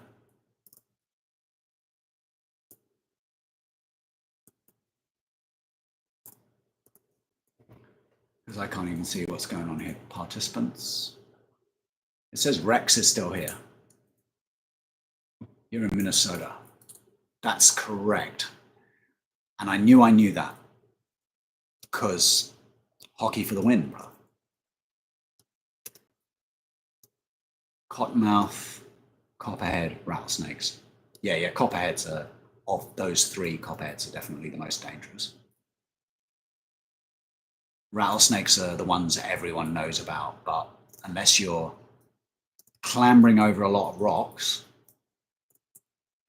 Speaker 1: Because I can't even see what's going on here. Participants. It says Rex is still here. You're in Minnesota. That's correct. And I knew that. Because hockey for the win, bro. Cottonmouth, copperhead, rattlesnakes. Yeah, copperheads are, of those three, copperheads are definitely the most dangerous. Rattlesnakes are the ones that everyone knows about, but unless you're clambering over a lot of rocks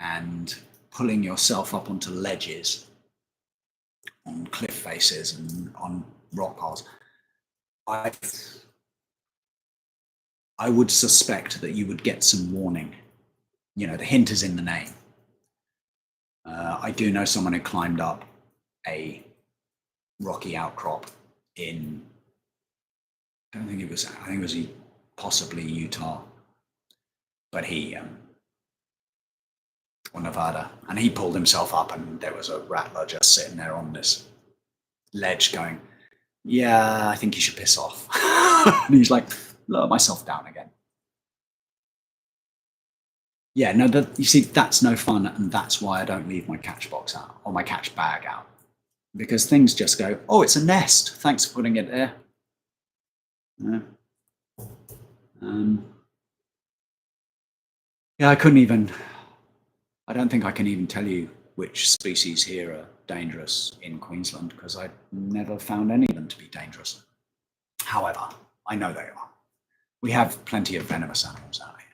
Speaker 1: and pulling yourself up onto ledges on cliff faces and on rock piles, I would suspect that you would get some warning. You know, the hint is in the name. I do know someone who climbed up a rocky outcrop in, I think it was possibly Utah, but or Nevada, and he pulled himself up and there was a rattler just sitting there on this ledge going, yeah, I think you should piss off. And he's like, lower myself down again. Yeah, no, you see, that's no fun, and that's why I don't leave my catch box out or my catch bag out, because things just go, oh, it's a nest. Thanks for putting it there. Yeah, I don't think I can even tell you which species here are dangerous in Queensland, because I never found any of them to be dangerous. However, I know they are. We have plenty of venomous animals out here.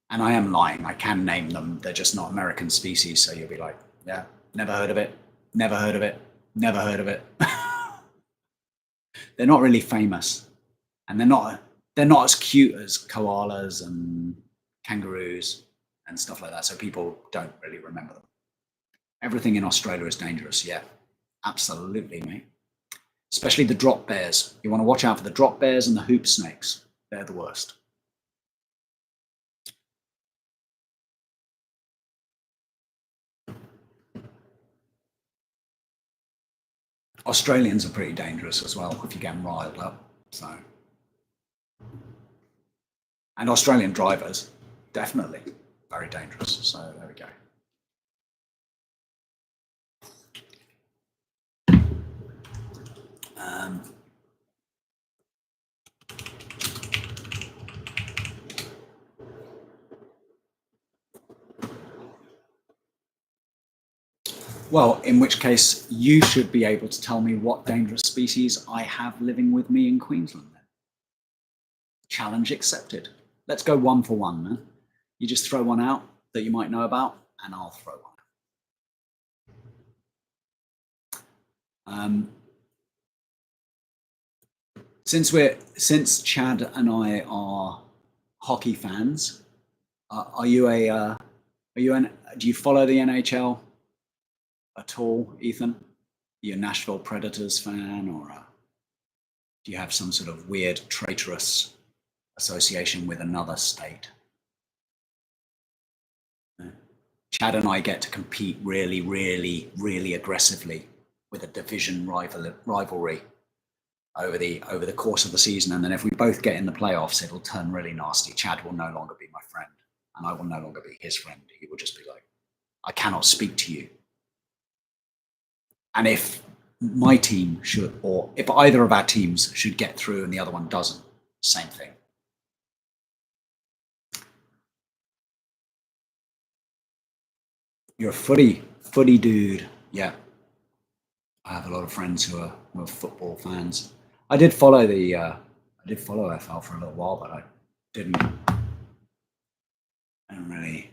Speaker 1: And I am lying. I can name them. They're just not American species. So you'll be like, yeah, never heard of it. Never heard of it. Never heard of it. They're not really famous. And they're not as cute as koalas and kangaroos and stuff like that. So people don't really remember them. Everything in Australia is dangerous. Yeah, absolutely, mate. Especially the drop bears. You want to watch out for the drop bears and the hoop snakes. They're the worst. Australians are pretty dangerous as well if you get them riled up. So, and Australian drivers, definitely very dangerous. So there we go. Well, in which case, you should be able to tell me what dangerous species I have living with me in Queensland. Then. Challenge accepted. Let's go one for one, man. You just throw one out that you might know about, and I'll throw one. Since Chad and I are hockey fans, do you follow the NHL at all, Ethan? Are you a Nashville Predators fan, or do you have some sort of weird traitorous association with another state? Chad and I get to compete really, really, really aggressively with a division rivalry over the course of the season. And then if we both get in the playoffs, it'll turn really nasty. Chad will no longer be my friend, and I will no longer be his friend. He will just be like, I cannot speak to you. And if my team should, or if either of our teams should get through and the other one doesn't, same thing. You're a footy dude. Yeah. I have a lot of friends who are football fans. I did follow FL for a little while, but I didn't really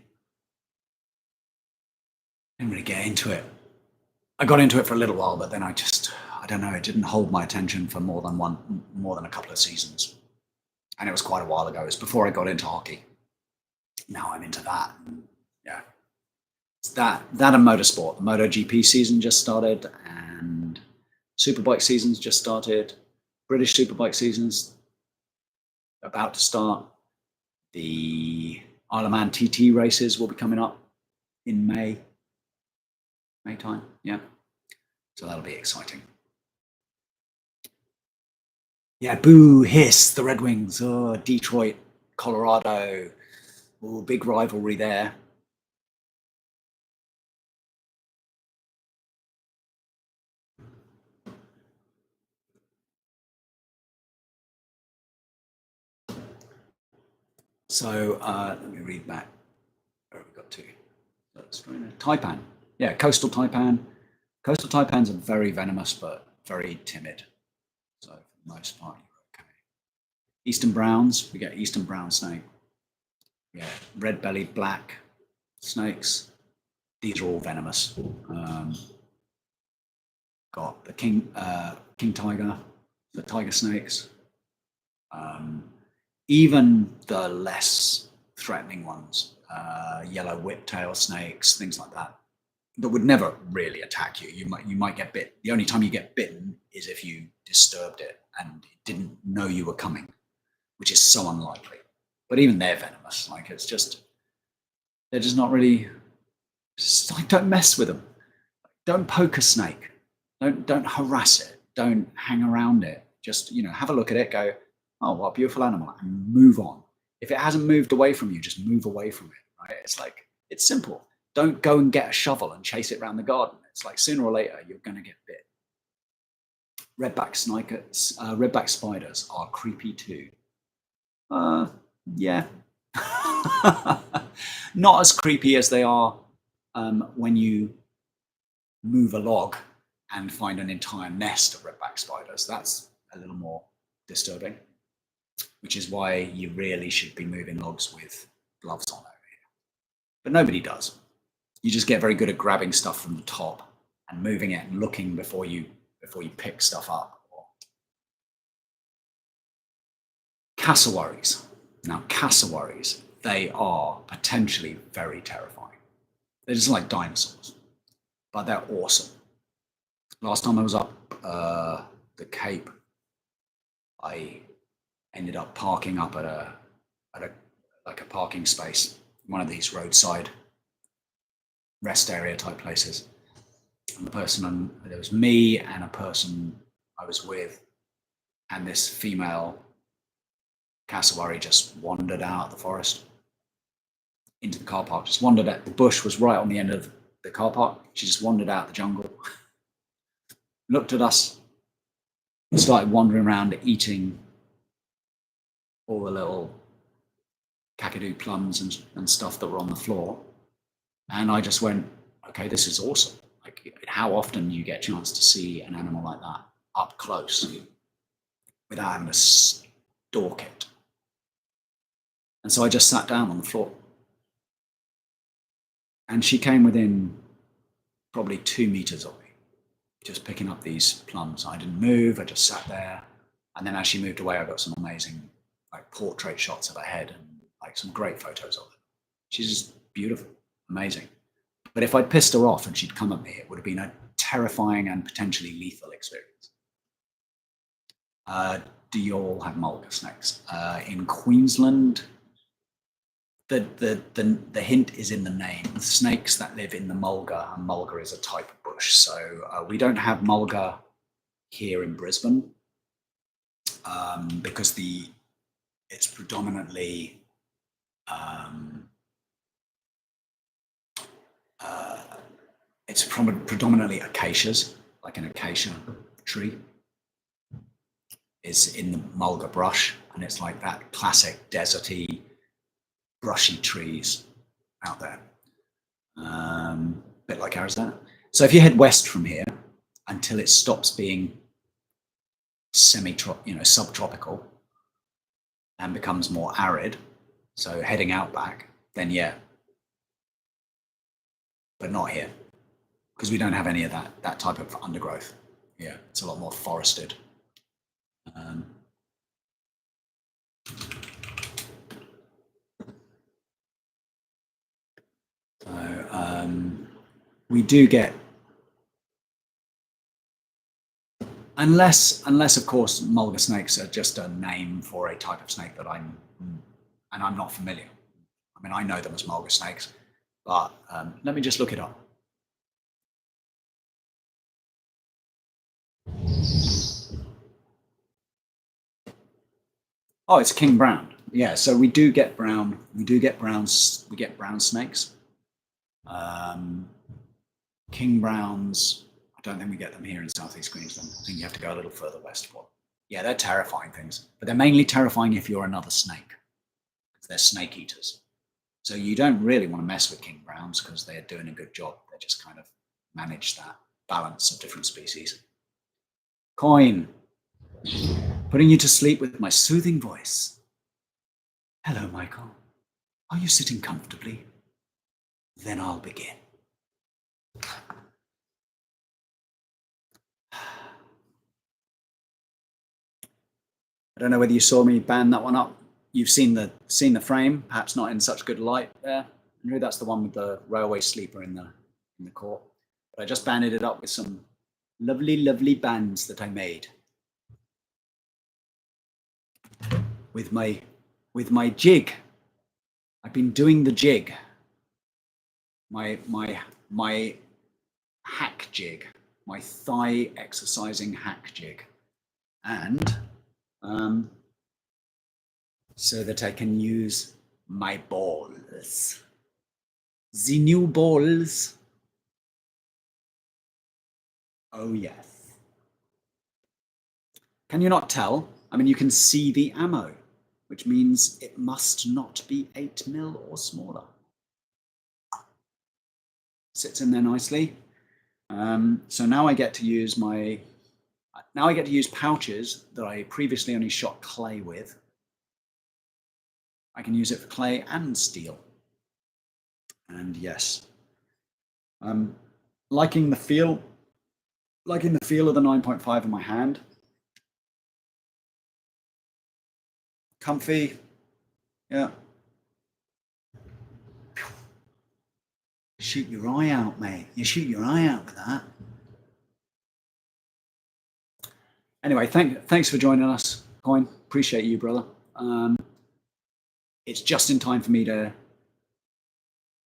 Speaker 1: get into it. I got into it for a little while, but then I don't know, it didn't hold my attention for more than a couple of seasons. And it was quite a while ago. It was before I got into hockey. Now I'm into that. Yeah. It's that and motorsport. The MotoGP season just started, and Superbike season's just started. British Superbike season's about to start. The Isle of Man TT races will be coming up in May time. Yeah. So that'll be exciting. Yeah, boo, hiss, the Red Wings. Oh, Detroit, Colorado. Oh, big rivalry there. So let me read back. Where have we got to? Taipan. Yeah, coastal Taipan. Coastal Taipans are very venomous, but very timid. So for the most part, you're okay. Eastern browns, we get eastern brown snake. Yeah, red-bellied black snakes. These are all venomous. Got the king tiger, the tiger snakes. Even the less threatening ones, yellow whiptail snakes, things like that would never really attack you. You might get bit. The only time you get bitten is if you disturbed it and it didn't know you were coming, which is so unlikely. But even they're venomous. Like they're just not really. Just like, don't mess with them. Don't poke a snake. Don't harass it. Don't hang around it. Just have a look at it. Go, oh, what a beautiful animal, and move on. If it hasn't moved away from you, just move away from it. Right? It's simple. Don't go and get a shovel and chase it around the garden. It's like sooner or later you're going to get bit. Redback spiders are creepy too. Yeah. Not as creepy as they are when you move a log and find an entire nest of redback spiders. That's a little more disturbing, which is why you really should be moving logs with gloves on over here. But nobody does. You just get very good at grabbing stuff from the top and moving it and looking before you pick stuff up. Cassowaries. Now, cassowaries, they are potentially very terrifying. They're just like dinosaurs, but they're awesome. Last time I was up the Cape, I ended up parking up at a parking space, one of these roadside rest area type places. And there was me and a person I was with, and this female cassowary just wandered out of the forest into the car park. Just wandered out. The bush was right on the end of the car park. She just wandered out the jungle, looked at us, and started wandering around eating all the little kakadu plums and stuff that were on the floor. And I just went, okay, this is awesome. Like, how often do you get a chance to see an animal like that up close without having to stalk it? And so I just sat down on the floor. And she came within probably 2 meters of me, just picking up these plums. I didn't move, I just sat there. And then as she moved away, I got some amazing portrait shots of her head and some great photos of her. She's just beautiful, amazing. But if I'd pissed her off and she'd come at me, it would have been a terrifying and potentially lethal experience. Do you all have mulga snakes? In Queensland, the hint is in the name. The snakes that live in the mulga, and mulga is a type of bush. So we don't have mulga here in Brisbane because it's predominantly predominantly acacias, like an acacia tree is in the mulga brush, and it's like that classic deserty, brushy trees out there, a bit like Arizona. So if you head west from here until it stops being subtropical and becomes more arid, so heading out back, then yeah, but not here because we don't have any of that type of undergrowth. Yeah, it's a lot more forested. We do get, unless of course mulga snakes are just a name for a type of snake that I'm not familiar. I mean, I know them as mulga snakes, but let me just look it up. Oh, it's king brown. Yeah, so we get brown snakes. King browns, I don't think we get them here in southeast Queensland. I think you have to go a little further west for them. Yeah, they're terrifying things, but they're mainly terrifying if you're another snake. They're snake eaters. So you don't really want to mess with king browns because they're doing a good job. They just kind of manage that balance of different species. Coin, putting you to sleep with my soothing voice. Hello, Michael. Are you sitting comfortably? Then I'll begin. I don't know whether you saw me band that one up. You've seen the frame, perhaps not in such good light there. Andrew, that's the one with the railway sleeper in the court. But I just banded it up with some lovely, lovely bands that I made with my jig. I've been doing the jig. My hack jig, my thigh exercising hack jig, and so that I can use my balls, the new balls. Oh yes. Can you not tell? I mean, you can see the ammo, which means it must not be 8mm or smaller. Sits in there nicely. So now I get to use pouches that I previously only shot clay with. I can use it for clay and steel. And yes, I'm liking the feel of the 9.5 in my hand. Comfy, yeah. Shoot your eye out, mate. You shoot your eye out with that. Anyway, thanks for joining us, Coin. Appreciate you, brother. It's just in time for me to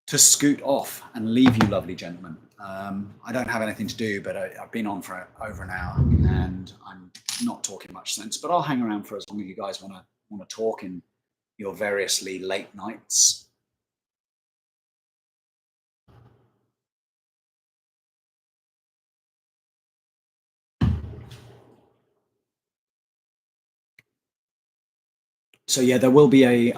Speaker 1: scoot off and leave you, lovely gentlemen. I don't have anything to do, but I've been on for over an hour and I'm not talking much sense. But I'll hang around for as long as you guys want to talk in your variously late nights. So yeah, there will be a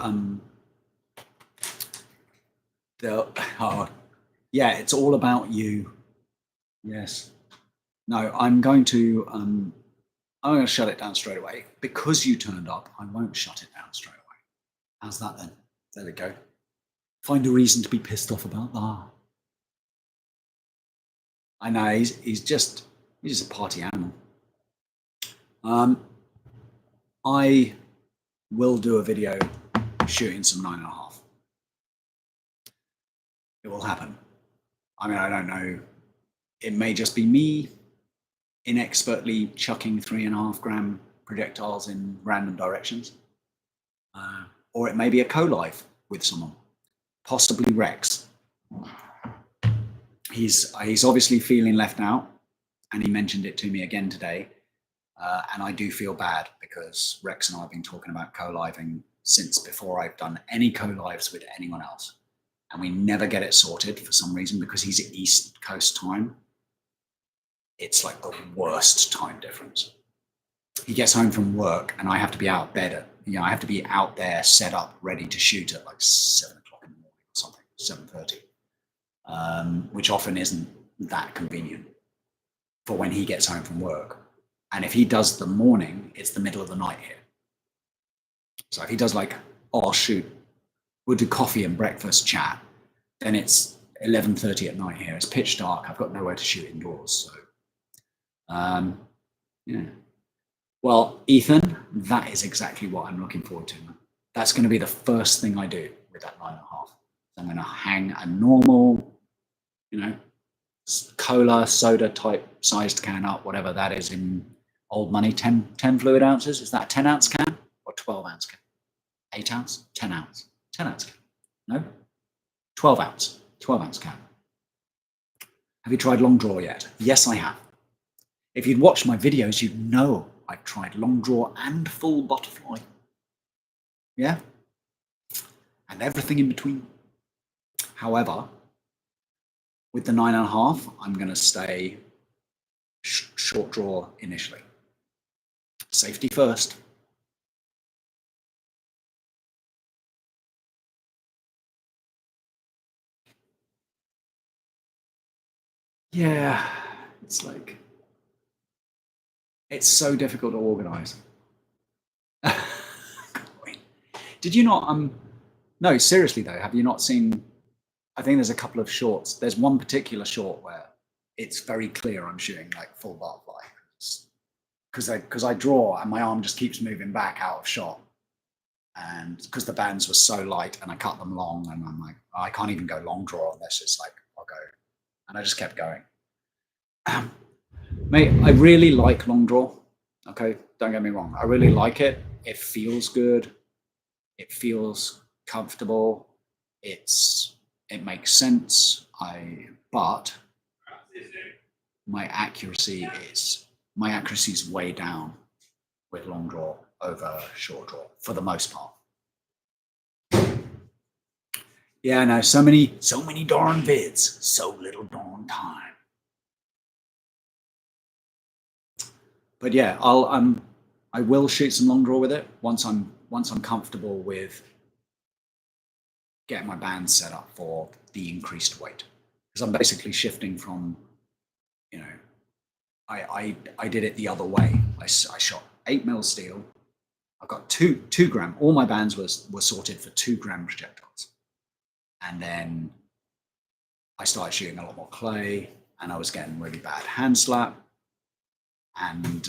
Speaker 1: yeah, it's all about you. Yes. No, I'm going to shut it down straight away. Because you turned up, I won't shut it down straight away. How's that then? There we go. Find a reason to be pissed off about that. I know he's just a party animal. I will do a video shooting some 9.5. It will happen. I mean, I don't know. It may just be me inexpertly chucking 3.5 gram projectiles in random directions. Or it may be a co-live with someone. possibly Rex. He's obviously feeling left out, and he mentioned it to me again today. And I do feel bad because Rex and I have been talking about co-living since before I've done any co-lives with anyone else. And we never get it sorted for some reason because he's at East Coast time. It's like the worst time difference. He gets home from work and I have to be out of bed I have to be out there set up, ready to shoot at like 7 o'clock in the morning or something, 7:30, which often isn't that convenient for when he gets home from work. And if he does the morning, it's the middle of the night here. So if he does like, oh, shoot, we'll do coffee and breakfast chat, then it's 11:30 at night here. It's pitch dark. I've got nowhere to shoot indoors. So, yeah. Well, Ethan, that is exactly what I'm looking forward to. That's going to be the first thing I do with that 9.5. I'm going to hang a normal, cola, soda type sized can up, whatever that is in old money, 10 fluid ounces. Is that a 10 ounce can or 12 ounce can? 8 ounce? 10 ounce? 10 ounce can? No? 12 ounce. 12 ounce can. Have you tried long draw yet? Yes, I have. If you'd watched my videos, you'd know I've tried long draw and full butterfly. Yeah? And everything in between. However, with the 9.5, I'm going to stay short draw initially. Safety first. Yeah, it's like, it's so difficult to organize. Did you not, no, seriously though, have you not seen, I think there's a couple of shorts. There's one particular short where it's very clear I'm shooting like full butterfly because I draw and my arm just keeps moving back out of shot. And because the bands were so light and I cut them long and I'm like, oh, I can't even go long draw unless it's like, I'll go. And I just kept going. Mate, I really like long draw. Okay, don't get me wrong. I really like it. It feels good. It feels comfortable. It makes sense. But my accuracy is way down with long draw over short draw for the most part. Yeah, I know. So many darn vids, so little darn time. But yeah, I will shoot some long draw with it once I'm comfortable with getting my band set up for the increased weight. Because I'm basically shifting from, I did it the other way. I shot 8mm steel. I've got 2 gram. All my bands were sorted for 2 gram projectiles. And then I started shooting a lot more clay and I was getting really bad hand slap. And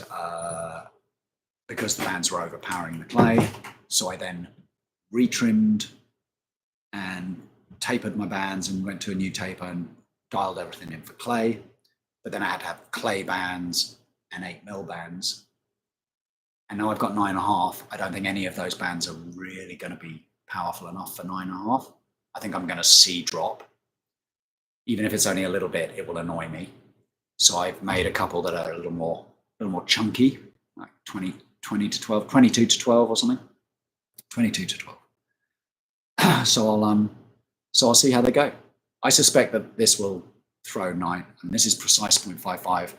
Speaker 1: because the bands were overpowering the clay, so I then retrimmed and tapered my bands and went to a new taper and dialed everything in for clay. But then I had to have clay bands and 8mm bands. And now I've got 9.5. I don't think any of those bands are really going to be powerful enough for 9.5. I think I'm going to see drop. Even if it's only a little bit, it will annoy me. So I've made a couple that are a little more chunky, like 20 to 12, 22 to 12 or something. 22 to 12. So I'll see how they go. I suspect that this will throw 9, and this is precise 0.55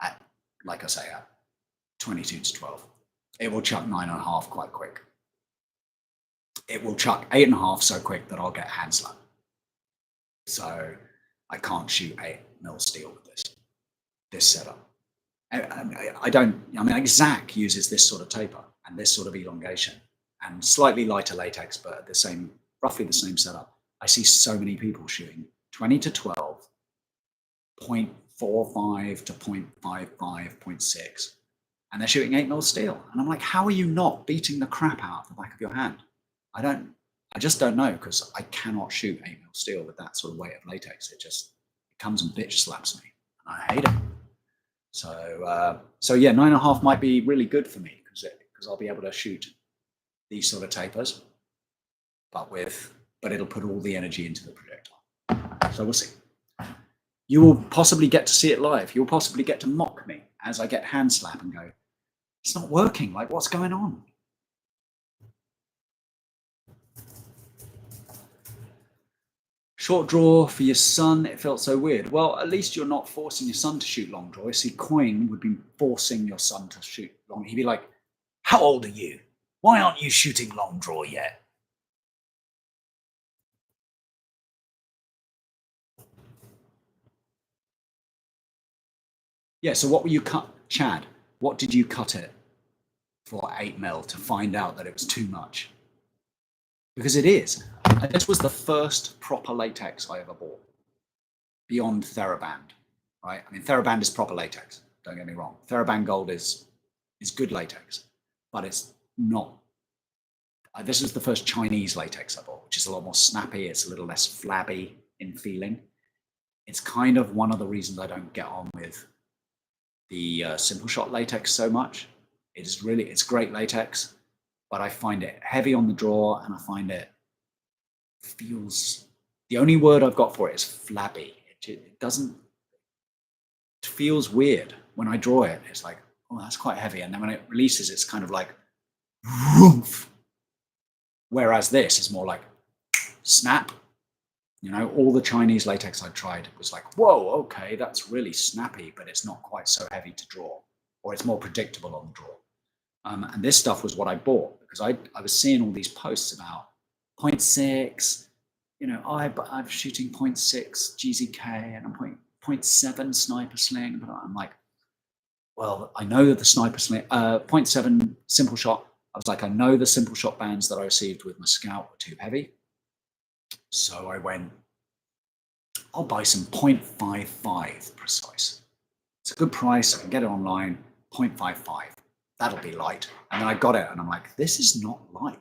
Speaker 1: at, like I say, at 22 to 12. It will chuck 9.5 quite quick. It will chuck 8.5 so quick that I'll get hand slap. So I can't shoot 8mm steel with this setup. Like Zach uses this sort of taper and this sort of elongation and slightly lighter latex, but roughly the same setup. I see so many people shooting 20 to 12, 0.45 to 0.55, 0.6, and they're shooting 8mm steel. And I'm like, how are you not beating the crap out of the back of your hand? I just don't know, because I cannot shoot 8mm steel with that sort of weight of latex. It comes and bitch slaps me, and I hate it. So yeah, 9.5 might be really good for me because I'll be able to shoot these sort of tapers, but with but it'll put all the energy into the projectile. So we'll see. You will possibly get to see it live. You'll possibly get to mock me as I get hand slap and go, it's not working. Like, what's going on? Short draw for your son, it felt so weird. Well, at least you're not forcing your son to shoot long draw. See, Coin would be forcing your son to shoot long. He'd be like, how old are you? Why aren't you shooting long draw yet? Yeah, so what were you cut, Chad? What did you cut it for 8mm to find out that it was too much? Because it is. This was the first proper latex I ever bought, beyond TheraBand, right? I mean, TheraBand is proper latex, don't get me wrong. TheraBand Gold is good latex, but it's not. This is the first Chinese latex I bought, which is a lot more snappy. It's a little less flabby in feeling. It's kind of one of the reasons I don't get on with the Simple Shot latex so much. It's great latex, but I find it heavy on the draw, and I find it feels, the only word I've got for it is flabby. It doesn't, it feels weird when I draw it. It's like, oh, that's quite heavy. And then when it releases, it's kind of like, whoomph. Whereas this is more like snap. You know, all the Chinese latex I tried was like, whoa, okay, that's really snappy, but it's not quite so heavy to draw, or it's more predictable on the draw. And this stuff was what I bought because I was seeing all these posts about 0.6, you know, I'm shooting 0.6 GZK and I'm 0.7 sniper sling. But I'm like, well, I know that the sniper sling, 0.7 simple shot. I was like, I know the simple shot bands that I received with my Scout were too heavy. So I went, I'll buy some 0.55 precise. It's a good price. I can get it online, 0.55. That'll be light. And then I got it and I'm like, this is not light.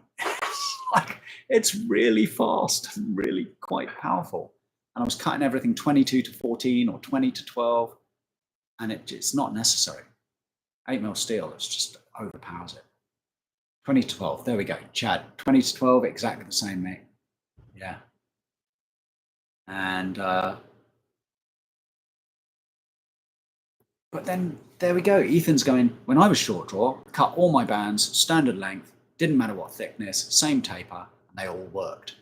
Speaker 1: Like, it's really fast and really quite powerful. And I was cutting everything 22 to 14 or 20 to 12, and it's not necessary. 8mm steel, it just overpowers it. 20 to 12, there we go. Chad, 20 to 12, exactly the same, mate. Yeah. And but then there we go. Ethan's going, when I was short draw, cut all my bands, standard length, didn't matter what thickness, same taper, and they all worked.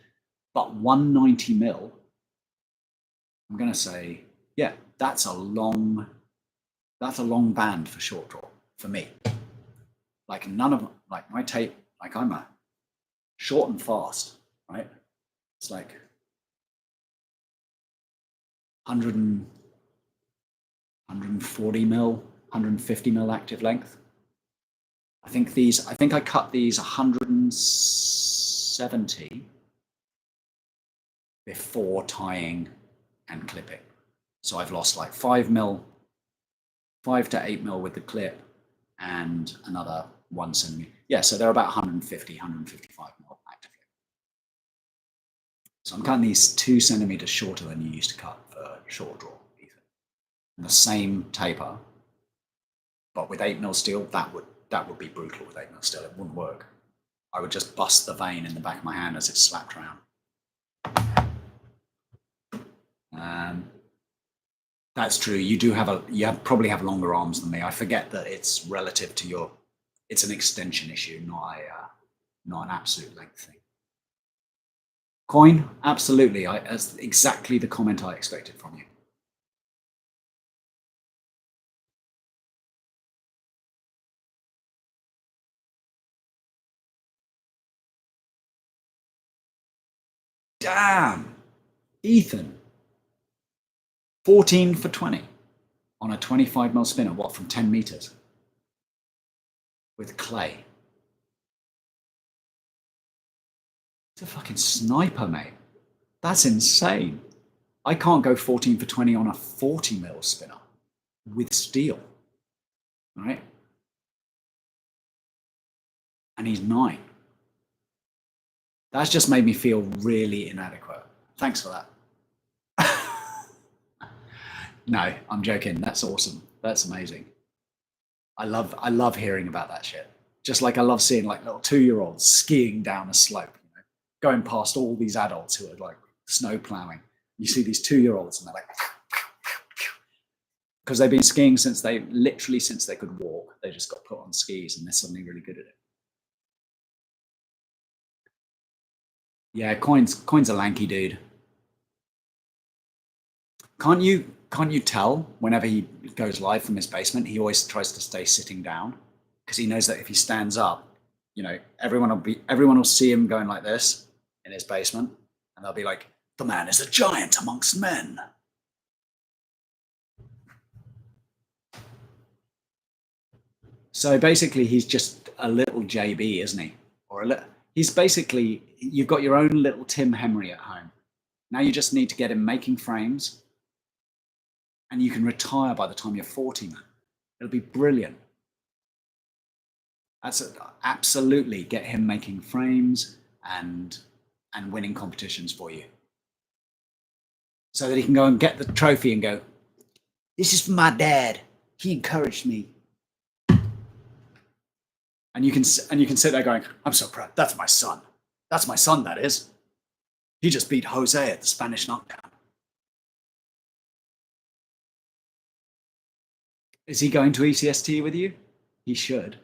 Speaker 1: But 190mm, I'm going to say, yeah, that's a long band for short draw for me. Like none of, like my tape, like I'm a short and fast, right? It's like 140mm, 150mm active length. I think I cut these 170 before tying and clipping. So I've lost like 5mm, 5 to 8mm with the clip and another 1 centimeter. Yeah, so they're about 150, 155mm actively. So I'm cutting these 2 centimeters shorter than you used to cut for short draw, Ethan. And the same taper, but with 8mm steel, that would be brutal with 8mm steel. It wouldn't work. I would just bust the vein in the back of my hand as it slapped around. That's true. You probably have longer arms than me. I forget that it's relative to it's an extension issue, not an absolute length thing. Coin, absolutely. That's exactly the comment I expected from you. Damn, Ethan. 14 for 20 on a 25mm spinner, what, from 10 meters? With clay. It's a fucking sniper, mate. That's insane. I can't go 14 for 20 on a 40mm spinner with steel, right? And he's 9. That's just made me feel really inadequate. Thanks for that. No, I'm joking. That's awesome. That's amazing. I love hearing about that shit. Just like I love seeing like little 2-year-olds skiing down a slope. You know? going past all these adults who are like snow plowing. You see these 2-year-olds and they're like, because they've been skiing since they could walk. They just got put on skis and they're suddenly really good at it. Yeah, Coin's a lanky dude. Can't you tell whenever he goes live from his basement, he always tries to stay sitting down because he knows that if he stands up, you know, everyone will see him going like this in his basement, and they'll be like, "The man is a giant amongst men." So basically, he's just a little JB, isn't he? He's basically, you've got your own little Tim Henry at home. Now you just need to get him making frames, and you can retire by the time you're 40, man. It'll be brilliant. Absolutely get him making frames and winning competitions for you, so that he can go and get the trophy and go, "This is for my dad. He encouraged me." And you can sit there going, "I'm so proud. That's my son. That's my son, that is. He just beat Jose at the Spanish knockdown." Is he going to ECST with you? He should.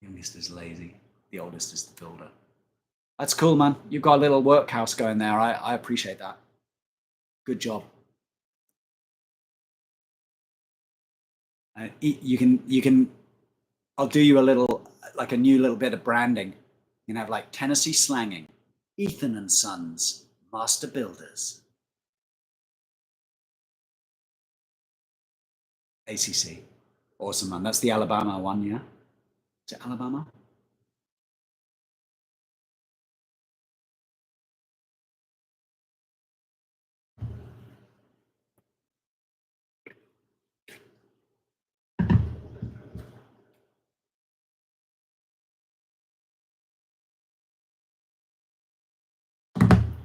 Speaker 1: The youngest is lazy. The oldest is the builder. That's cool, man. You've got a little workhouse going there. I appreciate that. Good job. You can. I'll do you a new little bit of branding. You can have like Tennessee Slanging, Ethan and Sons, Master Builders. ACC. Awesome, man. That's the Alabama one, yeah? Is it Alabama?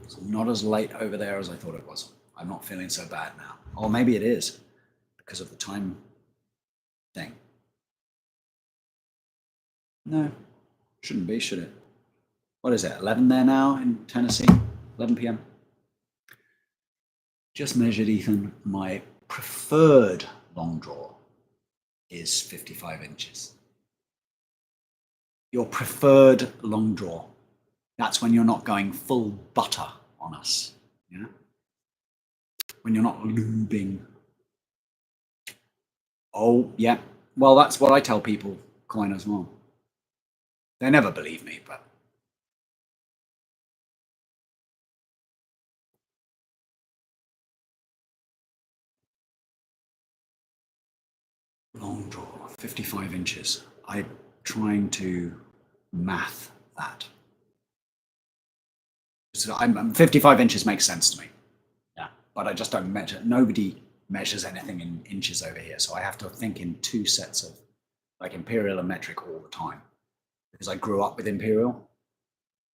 Speaker 1: It's not as late over there as I thought it was. I'm not feeling so bad now. Or maybe it is because of the time thing. No, shouldn't be, should it? What is it, 11 there now in Tennessee? 11 p.m. Just measured, Ethan. My preferred long draw is 55 inches. Your preferred long draw. That's when you're not going full butter on us, yeah? When you're not lubing. Oh, yeah. Well, that's what I tell people, Coin, as well. They never believe me, but long draw, 55 inches. I'm trying to math that. So 55 inches makes sense to me. Yeah, but I just don't measure. Nobody measures anything in inches over here, so I have to think in two sets of like imperial and metric all the time. Because I grew up with imperial,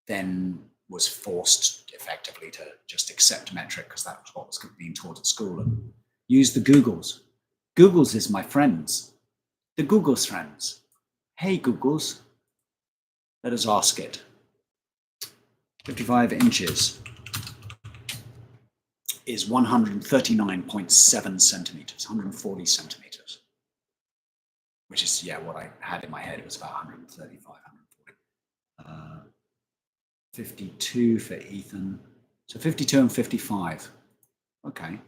Speaker 1: then was forced effectively to just accept metric because that was what was being taught at school, and use the Googles. Googles is my friends. The Google's friends. Hey Googles, let us ask it. 55 inches is 139.7 centimeters, 140 centimeters, which is, yeah, what I had in my head. It was about 135, 140. 52 for Ethan. So 52 and 55. Okay.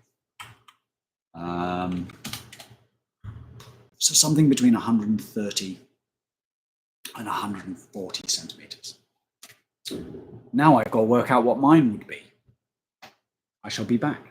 Speaker 1: So something between 130 and 140 centimeters. Now I've got to work out what mine would be. I shall be back.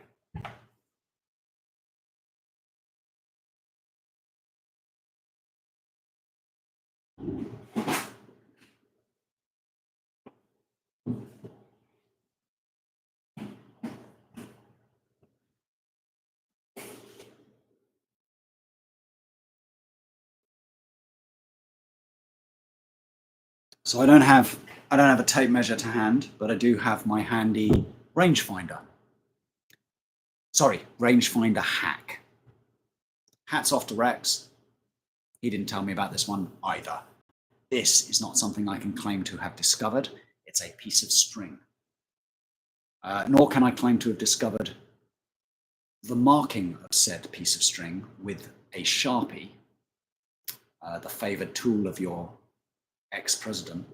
Speaker 1: So I don't have a tape measure to hand, but I do have my handy rangefinder. Sorry, rangefinder hack. Hats off to Rex. He didn't tell me about this one either. This is not something I can claim to have discovered. It's a piece of string. Nor can I claim to have discovered the marking of said piece of string with a Sharpie, the favored tool of your ex-president,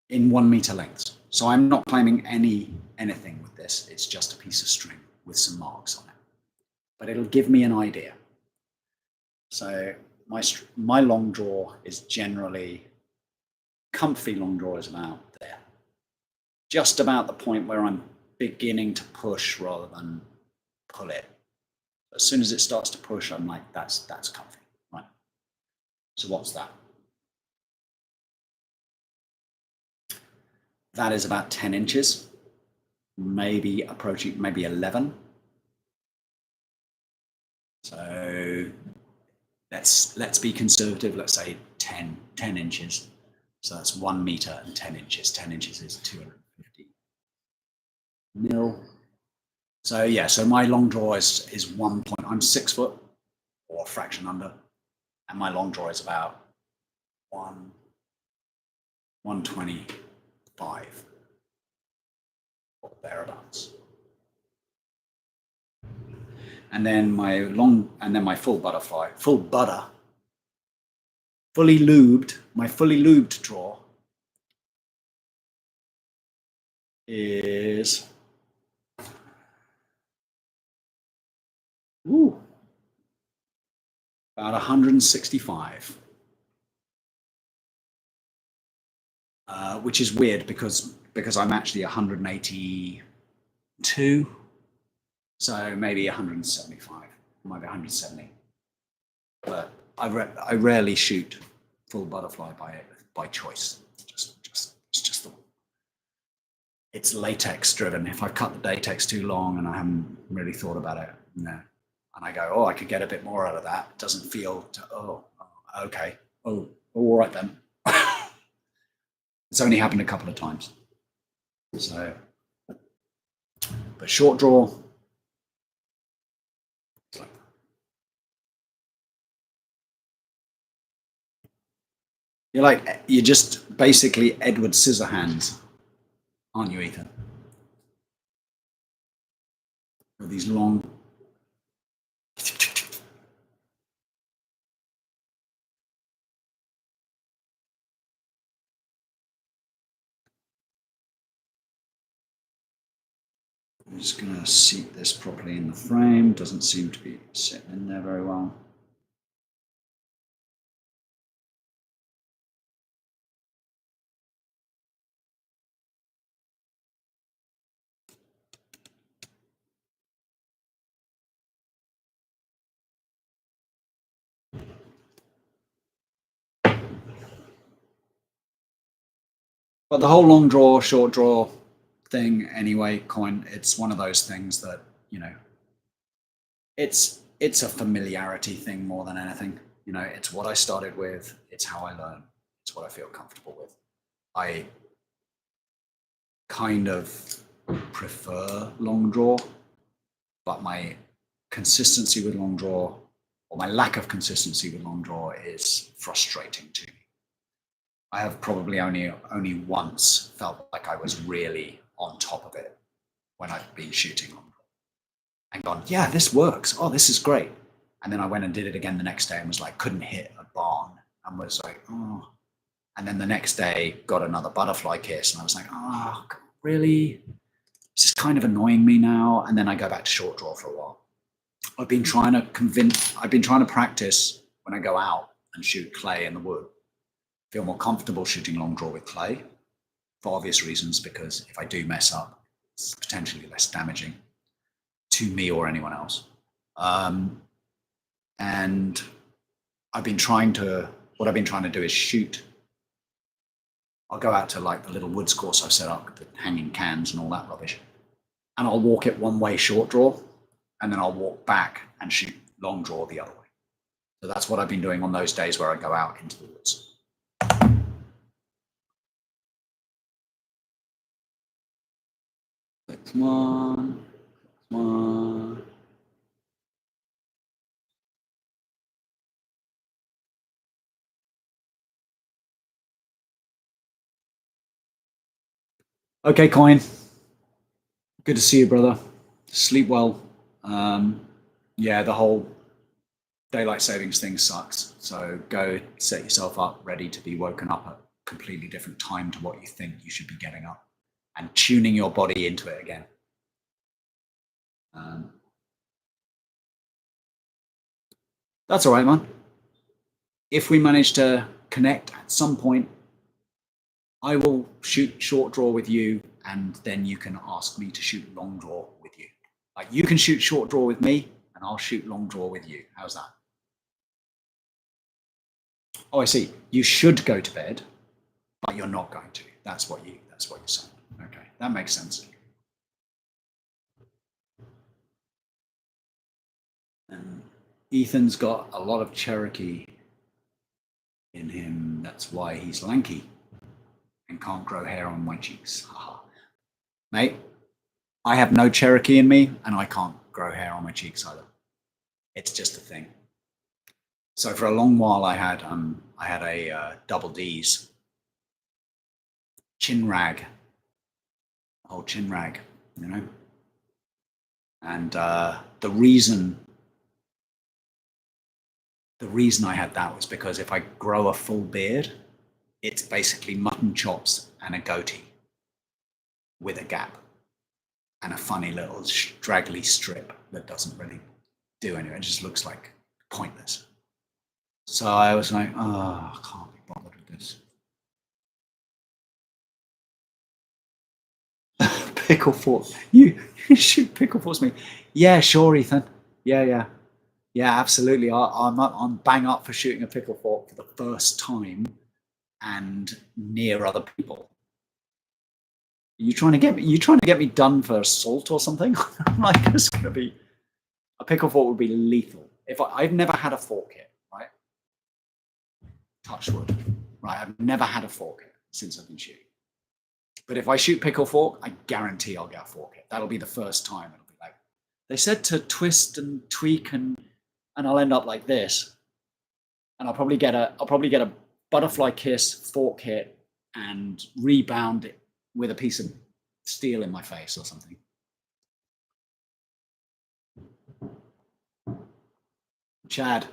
Speaker 1: in 1 meter lengths. So I'm not claiming anything with this. It's just a piece of string with some marks on it. But it'll give me an idea. So my long draw is generally, comfy long draw is about there. Just about the point where I'm beginning to push rather than pull it. As soon as it starts to push, I'm like, that's comfy, right? So what's that? That is about 10 inches, maybe approaching, maybe 11. So let's be conservative. Let's say 10 inches. So that's 1 meter and 10 inches. 10 inches is 250 mil. So yeah, so my long draw is 1 point. I'm 6 foot or a fraction under, and my long draw is about 125 or thereabouts. And then my full butterfly, fully lubed, my fully lubed draw is about 165, which is weird because I'm actually 182, so maybe 175, might be 170. But I rarely shoot full butterfly by choice. It's latex driven. If I cut the latex too long and I haven't really thought about it, and I go, oh, I could get a bit more out of that. It doesn't feel, okay. Oh, all right then. It's only happened a couple of times. So, but short draw, you're just basically Edward Scissorhands, aren't you, Ethan? With these long. I'm just going to seat this properly in the frame. Doesn't seem to be sitting in there very well. But the whole long draw, short draw thing anyway, it's one of those things that, it's a familiarity thing more than anything. It's what I started with. It's how I learn. It's what I feel comfortable with. I kind of prefer long draw, but my consistency with long draw, or my lack of consistency with long draw, is frustrating to me. I have probably only once felt like I was really on top of it when I've been shooting long draw and gone, yeah, this works. Oh, this is great. And then I went and did it again the next day and was like, couldn't hit a barn and was like, oh. And then the next day got another butterfly kiss and I was like, oh, really? This is kind of annoying me now. And then I go back to short draw for a while. I've been trying to practice when I go out and shoot clay in the wood. Feel more comfortable shooting long draw with clay for obvious reasons, because if I do mess up, it's potentially less damaging to me or anyone else. And what I've been trying to do is shoot. I'll go out to like the little woods course I've set up with the hanging cans and all that rubbish. And I'll walk it one way short draw, and then I'll walk back and shoot long draw the other way. So that's what I've been doing on those days where I go out into the woods. Come on. Okay, Coin. Good to see you, brother. Sleep well. Yeah, the whole daylight savings thing sucks. So go set yourself up ready to be woken up at a completely different time to what you think you should be getting up and tuning your body into it again. That's all right, man. If we manage to connect at some point, I will shoot short draw with you, and then you can ask me to shoot long draw with you. Like you can shoot short draw with me, and I'll shoot long draw with you. How's that? Oh, I see. You should go to bed, but you're not going to. That's what you're saying. Okay, that makes sense. And Ethan's got a lot of Cherokee in him. That's why he's lanky and can't grow hair on my cheeks. Mate, I have no Cherokee in me, and I can't grow hair on my cheeks either. It's just a thing. So for a long while, I had a double D's chin rag, old chin rag, you know. And the reason I had that was because if I grow a full beard, it's basically mutton chops and a goatee with a gap and a funny little straggly strip that doesn't really do anything. It just looks like pointless. So I was like, oh, I can't be bothered with this. Pickle force. You shoot pickle force me. Yeah, sure, Ethan. Yeah, absolutely. I'm bang up for shooting a pickle fork for the first time and near other people. You trying to get me done for assault or something? I'm like, it's gonna be a pickle fork would be lethal. If I've never had a fork hit, right? Touch wood, right? I've never had a fork hit since I've been shooting. But if I shoot pickle fork, I guarantee I'll get a fork hit. That'll be the first time. It'll be like they said to twist and tweak and I'll end up like this. And I'll probably get a butterfly kiss, fork hit, and rebound it with a piece of steel in my face or something. Chad,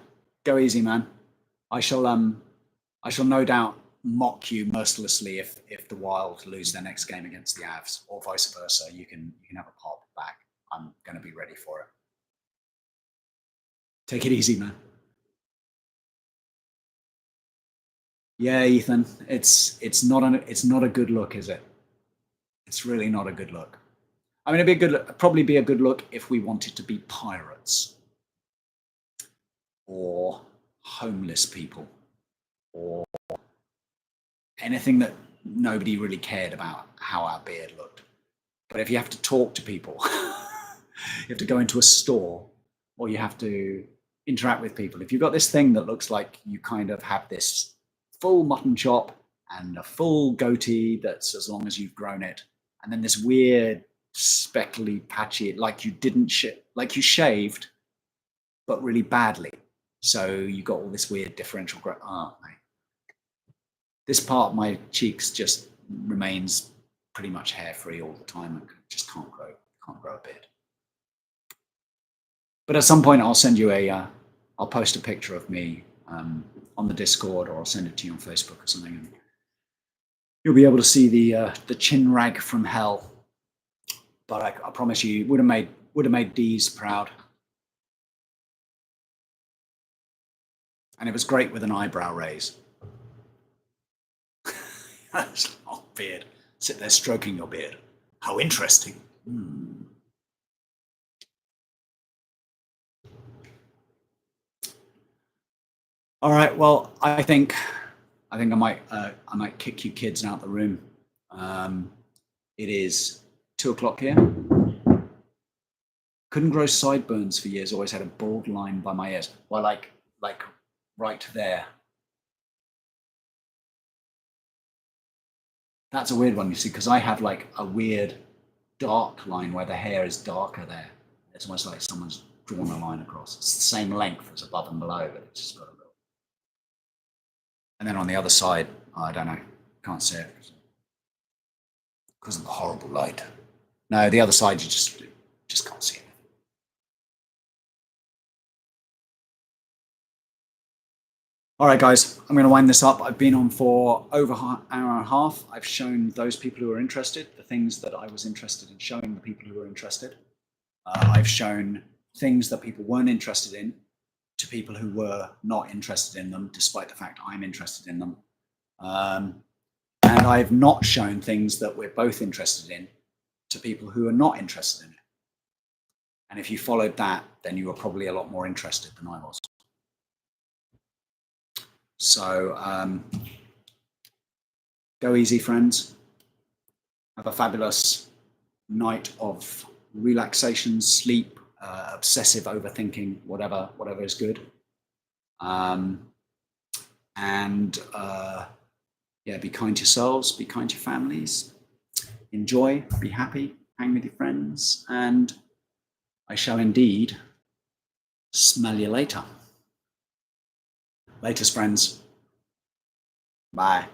Speaker 1: go easy, man. I shall no doubt mock you mercilessly if the Wild lose their next game against the Avs, or vice versa. You can have a pop back. I'm going to be ready for it. Take it easy, man. Yeah, Ethan, it's not a good look, is it? It's really not a good look. I mean, probably be a good look if we wanted to be pirates or homeless people or anything that nobody really cared about how our beard looked. But if you have to talk to people, you have to go into a store or you have to interact with people. If you've got this thing that looks like you kind of have this full mutton chop and a full goatee that's as long as you've grown it, and then this weird speckly patchy, like you like you shaved, but really badly. So you got all this weird differential growth. Oh, mate. This part of my cheeks just remains pretty much hair free all the time and just can't grow a beard. But at some point, I'll send you I'll post a picture of me on the Discord, or I'll send it to you on Facebook or something, and you'll be able to see the chin rag from hell. But I promise you, would have made Dee's proud. And it was great with an eyebrow raise. That's a long beard. Sit there stroking your beard. How interesting. All right. Well, I think I might kick you kids out the room. It is 2:00 here. Couldn't grow sideburns for years. Always had a bald line by my ears. Well, like right there. That's a weird one, you see, because I have like a weird dark line where the hair is darker there. It's almost like someone's drawn a line across. It's the same length as above and below, but it's just got a little. And then on the other side, I don't know, can't see it. because of the horrible light. No, the other side, you just can't see it. All right, guys, I'm going to wind this up. I've been on for over an hour and a half. I've shown those people who are interested the things that I was interested in showing the people who were interested. I've shown things that people weren't interested in to people who were not interested in them, despite the fact I'm interested in them. And I've not shown things that we're both interested in to people who are not interested in it. And if you followed that, then you were probably a lot more interested than I was. So go easy, friends. Have a fabulous night of relaxation, sleep, obsessive overthinking, whatever is good. Yeah, be kind to yourselves, be kind to your families, enjoy, be happy, hang with your friends, and I shall indeed smell you later. Latest, friends. Bye.